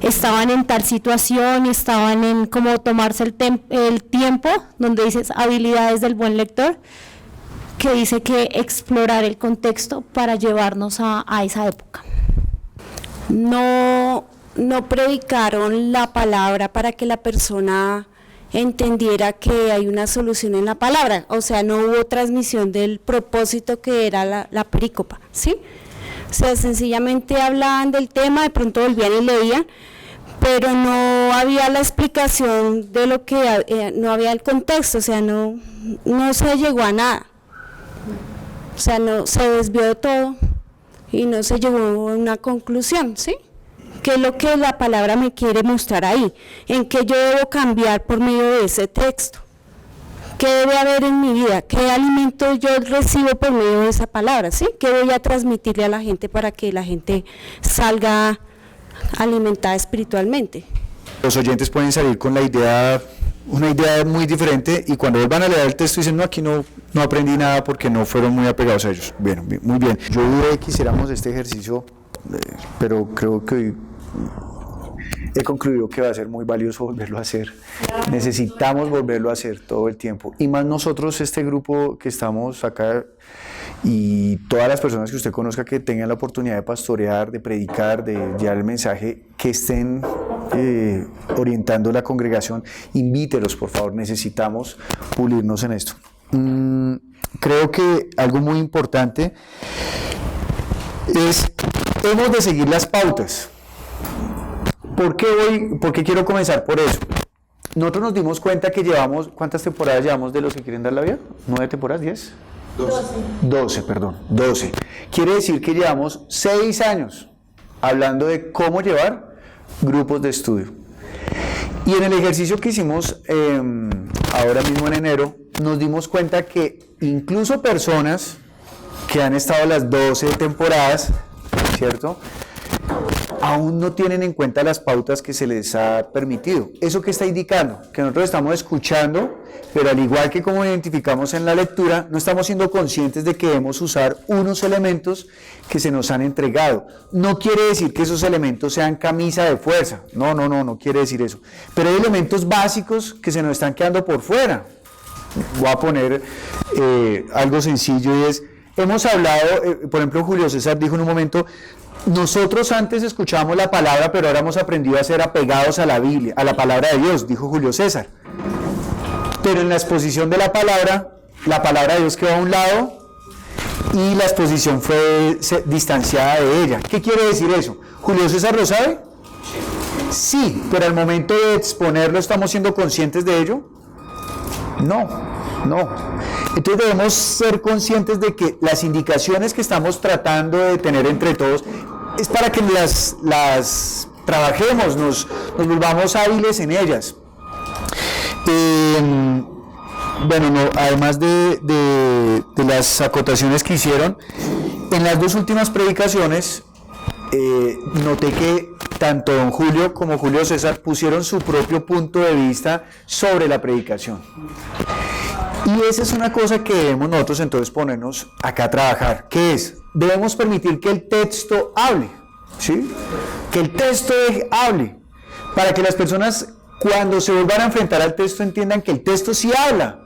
estaban en tal situación y estaban en como tomarse el tiempo, donde dices habilidades del buen lector, que dice que explorar el contexto para llevarnos a esa época. No predicaron la palabra para que la persona entendiera que hay una solución en la palabra, o sea, no hubo transmisión del propósito que era la perícopa, ¿sí? O sea, sencillamente hablaban del tema, de pronto volvían y leían, pero no había la explicación de lo que, no había el contexto, o sea, no se llegó a nada, o sea, no se desvió de todo y no se llegó a una conclusión, ¿sí? ¿Qué es lo que la palabra me quiere mostrar ahí? ¿En qué yo debo cambiar por medio de ese texto? ¿Qué debe haber en mi vida? ¿Qué alimento yo recibo por medio de esa palabra? ¿Sí? ¿Qué voy a transmitirle a la gente para que la gente salga alimentada espiritualmente? Los oyentes pueden salir con una idea muy diferente, y cuando vuelvan a leer el texto dicen, no, aquí no aprendí nada porque no fueron muy apegados a ellos. Bueno, muy bien. Yo dudé que hiciéramos este ejercicio, pero creo que hoy he concluido que va a ser muy valioso volverlo a hacer. Necesitamos volverlo a hacer todo el tiempo, y más nosotros, este grupo que estamos acá, y todas las personas que usted conozca que tengan la oportunidad de pastorear, de predicar, de llevar el mensaje, que estén orientando la congregación, invítelos, por favor. Necesitamos pulirnos en esto. Creo que algo muy importante es, hemos de seguir las pautas. ¿Por qué quiero comenzar por eso? Nosotros nos dimos cuenta que llevamos, ¿cuántas temporadas llevamos de Los que quieren dar la vida? ¿9 temporadas? ¿10? 12. Quiere decir que llevamos 6 años hablando de cómo llevar grupos de estudio. Y en el ejercicio que hicimos ahora mismo en enero, nos dimos cuenta que incluso personas que han estado las 12 temporadas, ¿cierto?, aún no tienen en cuenta las pautas que se les ha permitido. ¿Eso qué está indicando? Que nosotros estamos escuchando, pero al igual que como identificamos en la lectura, no estamos siendo conscientes de que debemos usar unos elementos que se nos han entregado. No quiere decir que esos elementos sean camisa de fuerza, no quiere decir eso. Pero hay elementos básicos que se nos están quedando por fuera. Voy a poner algo sencillo, y es, hemos hablado, por ejemplo, Julio César dijo en un momento, nosotros antes escuchábamos la palabra, pero ahora hemos aprendido a ser apegados a la Biblia, a la palabra de Dios, dijo Julio César. Pero en la exposición de la palabra de Dios quedó a un lado y la exposición fue distanciada de ella. ¿Qué quiere decir eso? ¿Julio César lo sabe? Sí, pero al momento de exponerlo, ¿estamos siendo conscientes de ello? No. Entonces debemos ser conscientes de que las indicaciones que estamos tratando de tener entre todos es para que las trabajemos, nos volvamos hábiles en ellas. Además de las acotaciones que hicieron, en las 2 últimas predicaciones noté que tanto don Julio como Julio César pusieron su propio punto de vista sobre la predicación. Y esa es una cosa que debemos nosotros entonces ponernos acá a trabajar, que es, debemos permitir que el texto hable, ¿sí? Que el texto hable, para que las personas cuando se vuelvan a enfrentar al texto entiendan que el texto sí habla,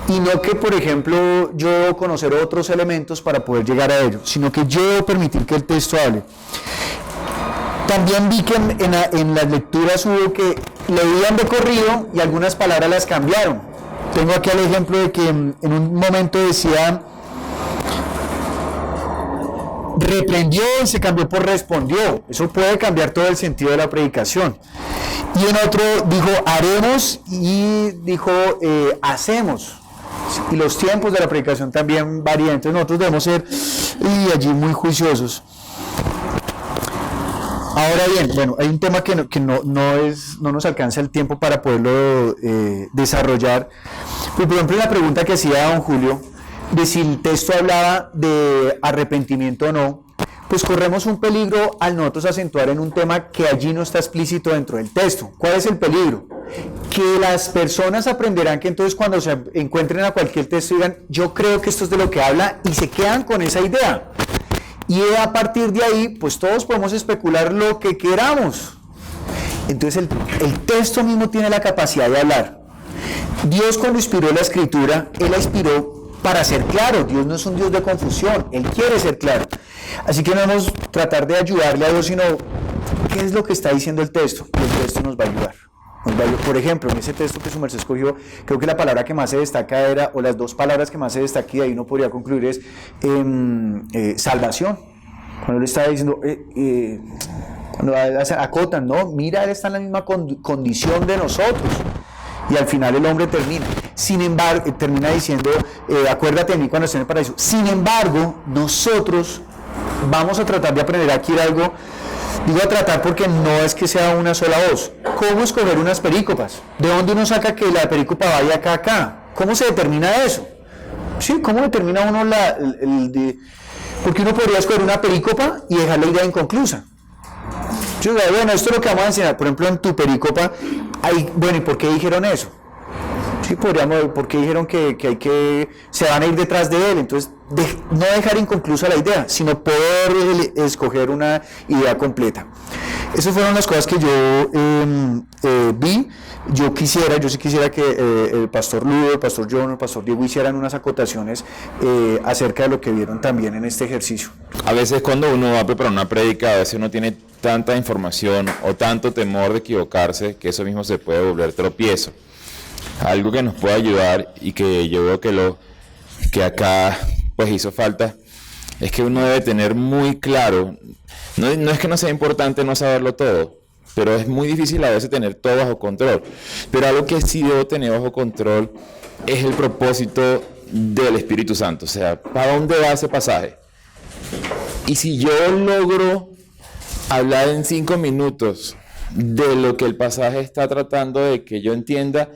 y no que, por ejemplo, yo debo conocer otros elementos para poder llegar a ellos, sino que yo debo permitir que el texto hable. También vi que en las lecturas hubo que leían de corrido y algunas palabras las cambiaron. Tengo aquí el ejemplo de que en un momento decía reprendió y se cambió por respondió. Eso puede cambiar todo el sentido de la predicación. Y en otro dijo haremos y dijo hacemos. Y los tiempos de la predicación también varían. Entonces nosotros debemos ser allí muy juiciosos. Ahora bien, bueno, hay un tema que no nos alcanza el tiempo para poderlo desarrollar. Pero, por ejemplo, la pregunta que hacía don Julio, de si el texto hablaba de arrepentimiento o no, pues corremos un peligro al nosotros acentuar en un tema que allí no está explícito dentro del texto. ¿Cuál es el peligro? Que las personas aprenderán que entonces cuando se encuentren a cualquier texto digan, yo creo que esto es de lo que habla, y se quedan con esa idea. Y a partir de ahí, pues todos podemos especular lo que queramos. Entonces el texto mismo tiene la capacidad de hablar. Dios cuando inspiró la escritura, Él la inspiró para ser claro. Dios no es un Dios de confusión, Él quiere ser claro. Así que no vamos a tratar de ayudarle a Dios, sino qué es lo que está diciendo el texto. Y el texto nos va a ayudar. Por ejemplo, en ese texto que su merced escogió, creo que la palabra que más se destaca era, o las dos palabras que más se destacan, y ahí uno podría concluir, es salvación. Cuando él está diciendo, cuando acotan, ¿no? Mira, él está en la misma condición de nosotros. Y al final el hombre termina. Sin embargo, termina diciendo, acuérdate de mí cuando esté en el paraíso. Sin embargo, nosotros vamos a tratar de aprender aquí algo. Digo a tratar porque no es que sea una sola voz. ¿Cómo escoger unas perícopas? ¿De dónde uno saca que la perícopa vaya acá? ¿Cómo se determina eso? Sí, ¿cómo determina uno porque uno podría escoger una perícopa y dejar la idea inconclusa? Yo digo, bueno, esto es lo que vamos a enseñar. Por ejemplo, en tu perícopa, bueno, ¿y por qué dijeron eso? Sí, ¿por qué dijeron que se van a ir detrás de él? Entonces, no dejar inconclusa la idea, sino poder escoger una idea completa. Esas fueron las cosas que yo vi. Yo sí quisiera que el pastor Ludo, el pastor John, el pastor Diego hicieran unas acotaciones acerca de lo que vieron también en este ejercicio. A veces cuando uno va a preparar una prédica, a veces uno tiene tanta información o tanto temor de equivocarse que eso mismo se puede volver tropiezo. Algo que nos puede ayudar y que yo veo que acá pues hizo falta es que uno debe tener muy claro, no es que no sea importante no saberlo todo, pero es muy difícil a veces tener todo bajo control. Pero algo que sí debo tener bajo control es el propósito del Espíritu Santo, o sea, ¿para dónde va ese pasaje? Y si yo logro hablar en 5 minutos de lo que el pasaje está tratando de que yo entienda,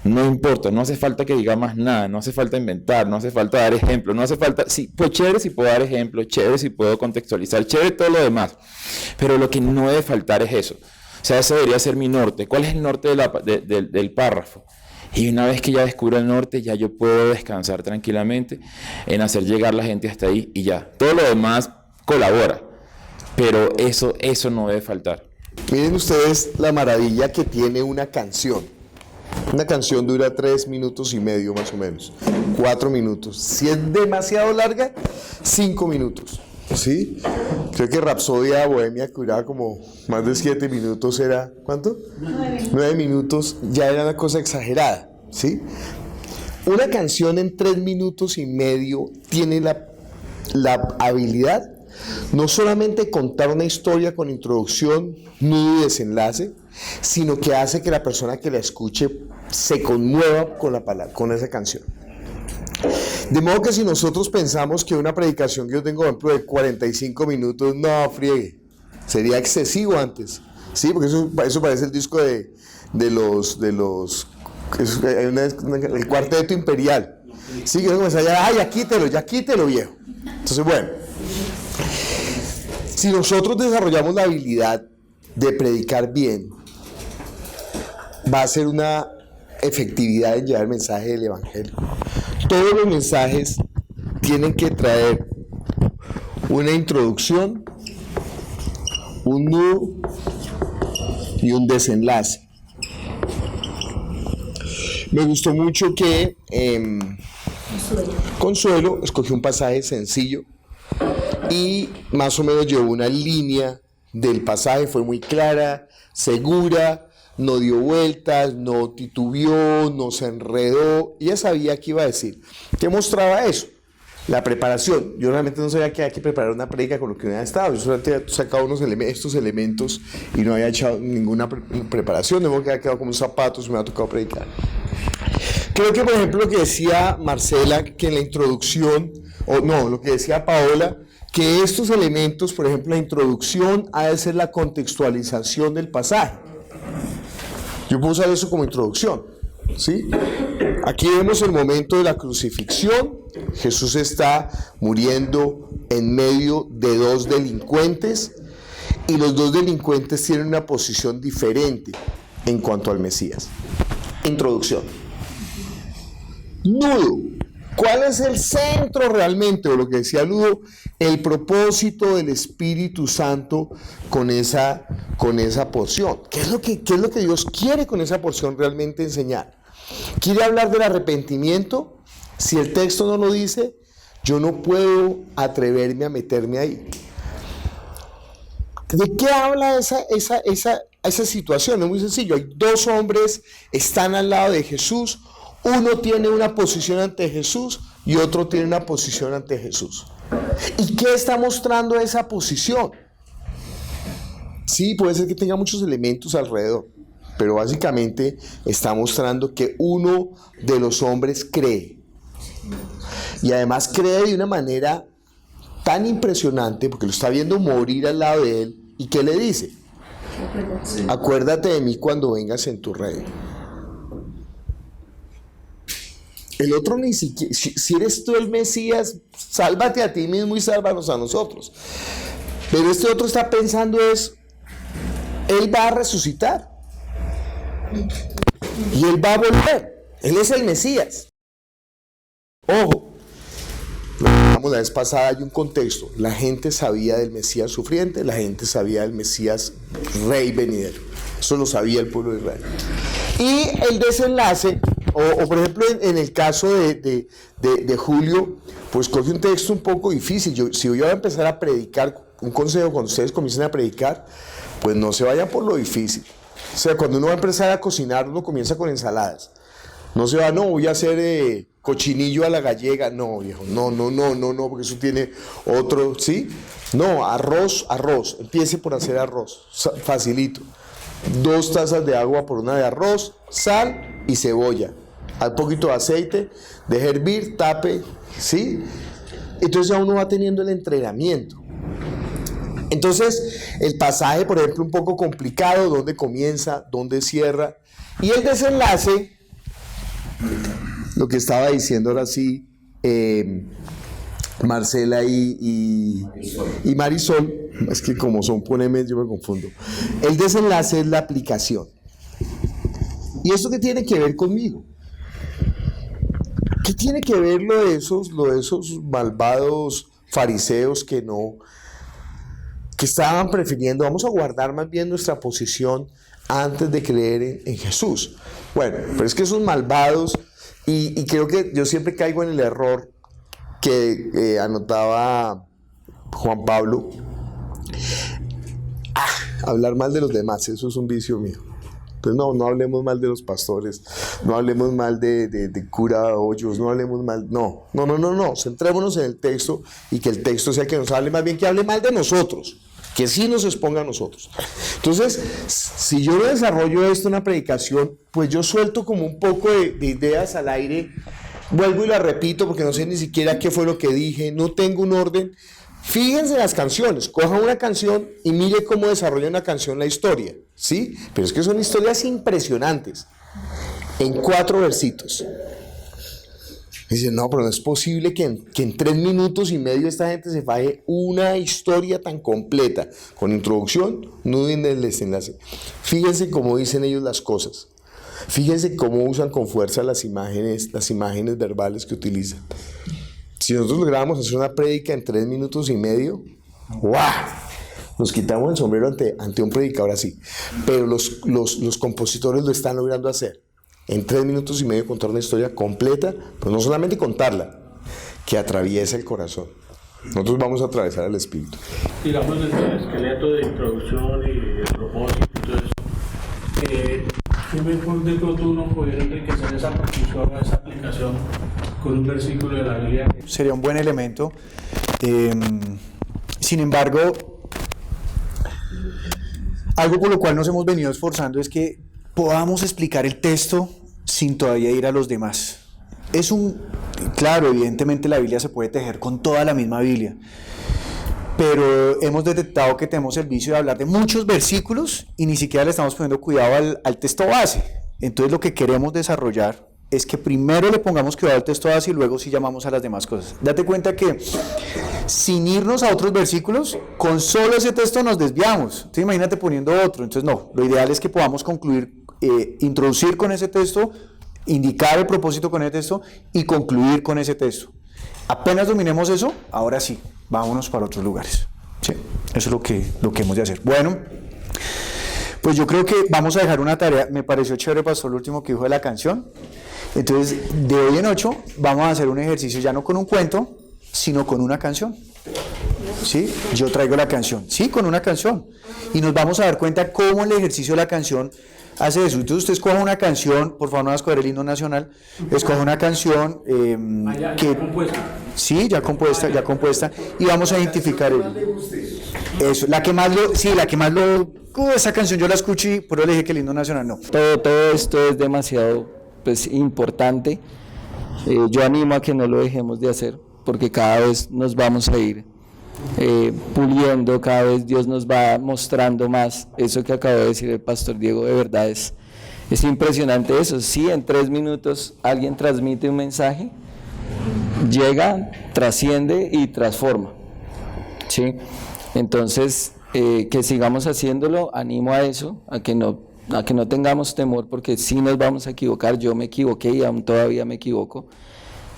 no importa, no hace falta que diga más nada, no hace falta inventar, no hace falta dar ejemplos, no hace falta, sí, pues chévere si puedo dar ejemplos, chévere si puedo contextualizar, chévere todo lo demás, pero lo que no debe faltar es eso. O sea, ese debería ser mi norte. ¿Cuál es el norte del párrafo? Y una vez que ya descubro el norte, ya yo puedo descansar tranquilamente en hacer llegar la gente hasta ahí y ya. Todo lo demás colabora, pero eso no debe faltar. Miren ustedes la maravilla que tiene una canción. Una canción dura 3 minutos y medio más o menos, 4 minutos. Si es demasiado larga, 5 minutos. ¿Sí? Creo que Rapsodia Bohemia, que duraba como más de 7 minutos, era, ¿cuánto? 9 minutos, ya era una cosa exagerada, ¿sí? Una canción en 3 minutos y medio tiene la habilidad no solamente contar una historia con introducción, nudo y desenlace, sino que hace que la persona que la escuche se conmueva con esa canción. De modo que si nosotros pensamos que una predicación que yo tengo, por ejemplo, de 45 minutos, no friegue, sería excesivo antes, ¿sí? Porque eso parece el disco de los el Cuarteto Imperial, ¿sí? Que uno comienza ya quítelo viejo. Entonces, bueno, Si nosotros desarrollamos la habilidad de predicar bien, va a ser una efectividad en llevar el mensaje del Evangelio. Todos los mensajes tienen que traer una introducción, un nudo y un desenlace. Me gustó mucho que Consuelo escogió un pasaje sencillo y más o menos llevó una línea del pasaje, fue muy clara, segura, no dio vueltas, no titubeó, no se enredó, ella sabía qué iba a decir. ¿Qué mostraba eso? La preparación. Yo realmente no sabía que había que preparar una prédica con lo que hubiera estado. Yo solamente había sacado estos elementos y no había echado ninguna preparación, no me había quedado como unos zapatos, me había tocado predicar. Creo que, por ejemplo, lo que decía Marcela, que en la introducción, lo que decía Paola, que estos elementos, por ejemplo, la introducción ha de ser la contextualización del pasaje. Yo puedo usar eso como introducción, ¿sí? Aquí vemos el momento de la crucifixión. Jesús está muriendo en medio de dos delincuentes y los dos delincuentes tienen una posición diferente en cuanto al Mesías. Introducción. Nudo. ¿Cuál es el centro realmente? O lo que decía Ludo, el propósito del Espíritu Santo con esa porción. ¿Qué es lo que Dios quiere con esa porción realmente enseñar? ¿Quiere hablar del arrepentimiento? Si el texto no lo dice, yo no puedo atreverme a meterme ahí. ¿De qué habla esa situación? Es muy sencillo. Hay dos hombres, están al lado de Jesús. Uno tiene una posición ante Jesús y otro tiene una posición ante Jesús. ¿Y qué está mostrando esa posición? Sí, puede ser que tenga muchos elementos alrededor, pero básicamente está mostrando que uno de los hombres cree. Y además cree de una manera tan impresionante, porque lo está viendo morir al lado de él. ¿Y qué le dice? Acuérdate de mí cuando vengas en tu reino. El otro ni siquiera, si eres tú el Mesías, sálvate a ti mismo y sálvanos a nosotros. Pero este otro está pensando él va a resucitar. Y él va a volver. Él es el Mesías. Ojo, lo que hablamos la vez pasada, hay un contexto. La gente sabía del Mesías sufriente, la gente sabía del Mesías rey venidero. Eso lo sabía el pueblo de Israel. Y el desenlace, o por ejemplo en el caso de Julio, pues coge un texto un poco difícil. Si yo voy a empezar a predicar, un consejo cuando ustedes comiencen a predicar, pues no se vayan por lo difícil. O sea, cuando uno va a empezar a cocinar, uno comienza con ensaladas. No se va, voy a hacer cochinillo a la gallega. No, viejo, no, porque eso tiene otro, ¿sí? No, arroz. Empiece por hacer arroz, facilito. 2 tazas de agua por una de arroz, sal y cebolla. Al poquito de aceite, deje hervir, tape, ¿sí? Entonces ya uno va teniendo el entrenamiento. Entonces, el pasaje, por ejemplo, un poco complicado, dónde comienza, dónde cierra. Y el desenlace, lo que estaba diciendo ahora sí, Marcela y Marisol, es que como son ponemes yo me confundo. El desenlace es la aplicación. ¿Y esto qué tiene que ver conmigo? ¿Qué tiene que ver lo de esos malvados fariseos que estaban prefiriendo, vamos a guardar más bien nuestra posición antes de creer en Jesús? Bueno, pero es que esos malvados, y creo que yo siempre caigo en el error que anotaba Juan Pablo, hablar mal de los demás, eso es un vicio mío. Pues no hablemos mal de los pastores, no hablemos mal de cura Hoyos, no hablemos mal, no, centrémonos en el texto y que el texto sea que nos hable, más bien que hable mal de nosotros, que sí nos exponga a nosotros. Entonces, si yo desarrollo esto en una predicación, pues yo suelto como un poco de ideas al aire, vuelvo y la repito porque no sé ni siquiera qué fue lo que dije, no tengo un orden. Fíjense en las canciones, cojan una canción y mire cómo desarrolla una canción la historia, ¿sí? Pero es que son historias impresionantes, en 4 versitos. Dice, no, pero no es posible que en 3 minutos y medio esta gente se faje una historia tan completa, con introducción, nudo y el desenlace. Fíjense cómo dicen ellos las cosas. Fíjense cómo usan con fuerza las imágenes verbales que utilizan. Si nosotros lográramos hacer una prédica en 3 minutos y medio, ¡guau! Nos quitamos el sombrero ante un predicador así. Pero los compositores lo están logrando hacer. En 3 minutos y medio contar una historia completa, pero no solamente contarla, que atraviesa el corazón. Nosotros vamos a atravesar el espíritu. Digamos, el esqueleto de introducción y el propósito y todo eso. ¿Qué mejor de pronto uno pudiera enriquecer esa profesión, esa aplicación con un versículo de la Biblia? Sería un buen elemento. Sin embargo, algo por lo cual nos hemos venido esforzando es que podamos explicar el texto sin todavía ir a los demás. Claro, evidentemente la Biblia se puede tejer con toda la misma Biblia, pero hemos detectado que tenemos el vicio de hablar de muchos versículos y ni siquiera le estamos poniendo cuidado al texto base. Entonces lo que queremos desarrollar es que primero le pongamos cuidado al texto base y luego sí llamamos a las demás cosas. Date cuenta que sin irnos a otros versículos, con solo ese texto nos desviamos. Entonces imagínate poniendo otro. Entonces no, lo ideal es que podamos concluir, introducir con ese texto, indicar el propósito con ese texto y concluir con ese texto. Apenas dominemos eso, ahora sí, vámonos para otros lugares. ¿Sí? Eso es lo que hemos de hacer. Bueno, pues yo creo que vamos a dejar una tarea. Me pareció chévere, pastor, lo último que dijo de la canción. Entonces, de hoy en 8 vamos a hacer un ejercicio ya no con un cuento, sino con una canción. ¿Sí? Yo traigo la canción, sí, con una canción. Y nos vamos a dar cuenta cómo el ejercicio de la canción hace eso. Entonces usted escoja una canción, por favor no va a escoger el himno nacional, escoja una canción que... Sí, ya compuesta, y vamos a identificar eso, la que más esa canción yo la escuché, pero le dije que el himno nacional no. Todo esto es demasiado importante. Yo animo a que no lo dejemos de hacer, porque cada vez nos vamos a ir puliendo, cada vez Dios nos va mostrando más. Eso que acabó de decir el pastor Diego, de verdad es impresionante eso. Sí, en 3 minutos alguien transmite un mensaje, llega, trasciende y transforma. ¿Sí? Entonces, que sigamos haciéndolo, animo a eso, a que no tengamos temor, porque sí nos vamos a equivocar. Yo me equivoqué y aún todavía me equivoco,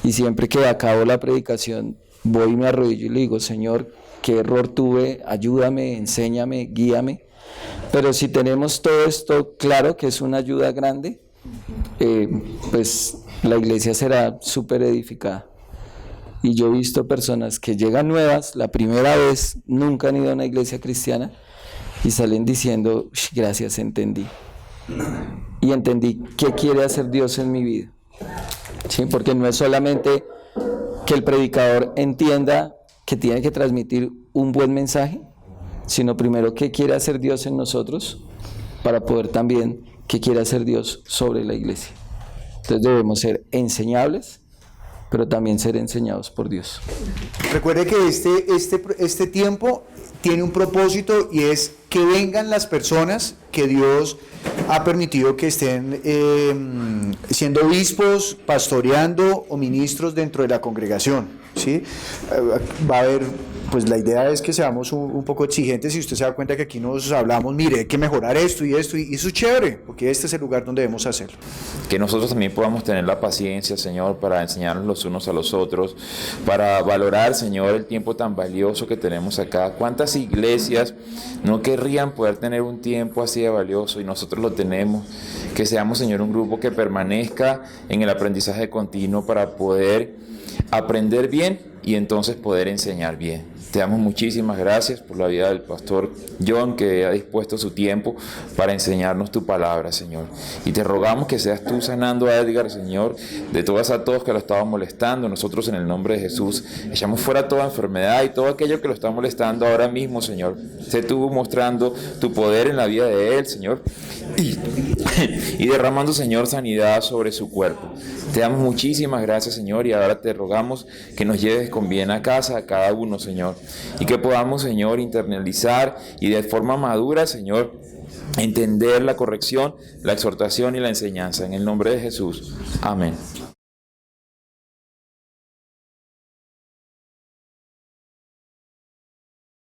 y siempre que acabo la predicación voy y me arrodillo y le digo, Señor, qué error tuve, ayúdame, enséñame, guíame. Pero si tenemos todo esto claro, que es una ayuda grande, pues la iglesia será súper edificada. Y yo he visto personas que llegan nuevas, la primera vez, nunca han ido a una iglesia cristiana, y salen diciendo, gracias, entendí. Y entendí qué quiere hacer Dios en mi vida. ¿Sí? Porque no es solamente que el predicador entienda que tiene que transmitir un buen mensaje, sino primero qué quiere hacer Dios en nosotros, para poder también qué quiere hacer Dios sobre la iglesia. Entonces debemos ser enseñables, pero también ser enseñados por Dios. Recuerde que este tiempo tiene un propósito, y es que vengan las personas que Dios ha permitido que estén siendo obispos, pastoreando o ministros dentro de la congregación, ¿sí? Va a haber, pues la idea es que seamos un poco exigentes, y usted se da cuenta que aquí nos hablamos, mire, hay que mejorar esto, y eso es chévere, porque este es el lugar donde debemos hacerlo. Que nosotros también podamos tener la paciencia, Señor, para enseñarnos los unos a los otros, para valorar, Señor, el tiempo tan valioso que tenemos acá. ¿Cuántas iglesias no querrían poder tener un tiempo así de valioso, y nosotros lo tenemos? Que seamos, Señor, un grupo que permanezca en el aprendizaje continuo para poder aprender bien y entonces poder enseñar bien. Te damos muchísimas gracias por la vida del pastor John, que ha dispuesto su tiempo para enseñarnos tu palabra, Señor. Y te rogamos que seas tú sanando a Edgar, Señor, de todas a todos que lo estaban molestando. Nosotros, en el nombre de Jesús, echamos fuera toda enfermedad y todo aquello que lo está molestando ahora mismo, Señor. Sé tú mostrando tu poder en la vida de él, Señor, y derramando, Señor, sanidad sobre su cuerpo. Te damos muchísimas gracias, Señor, y ahora te rogamos que nos lleves con bien a casa a cada uno, Señor, y que podamos, Señor, internalizar y de forma madura, Señor, entender la corrección, la exhortación y la enseñanza. En el nombre de Jesús. Amén.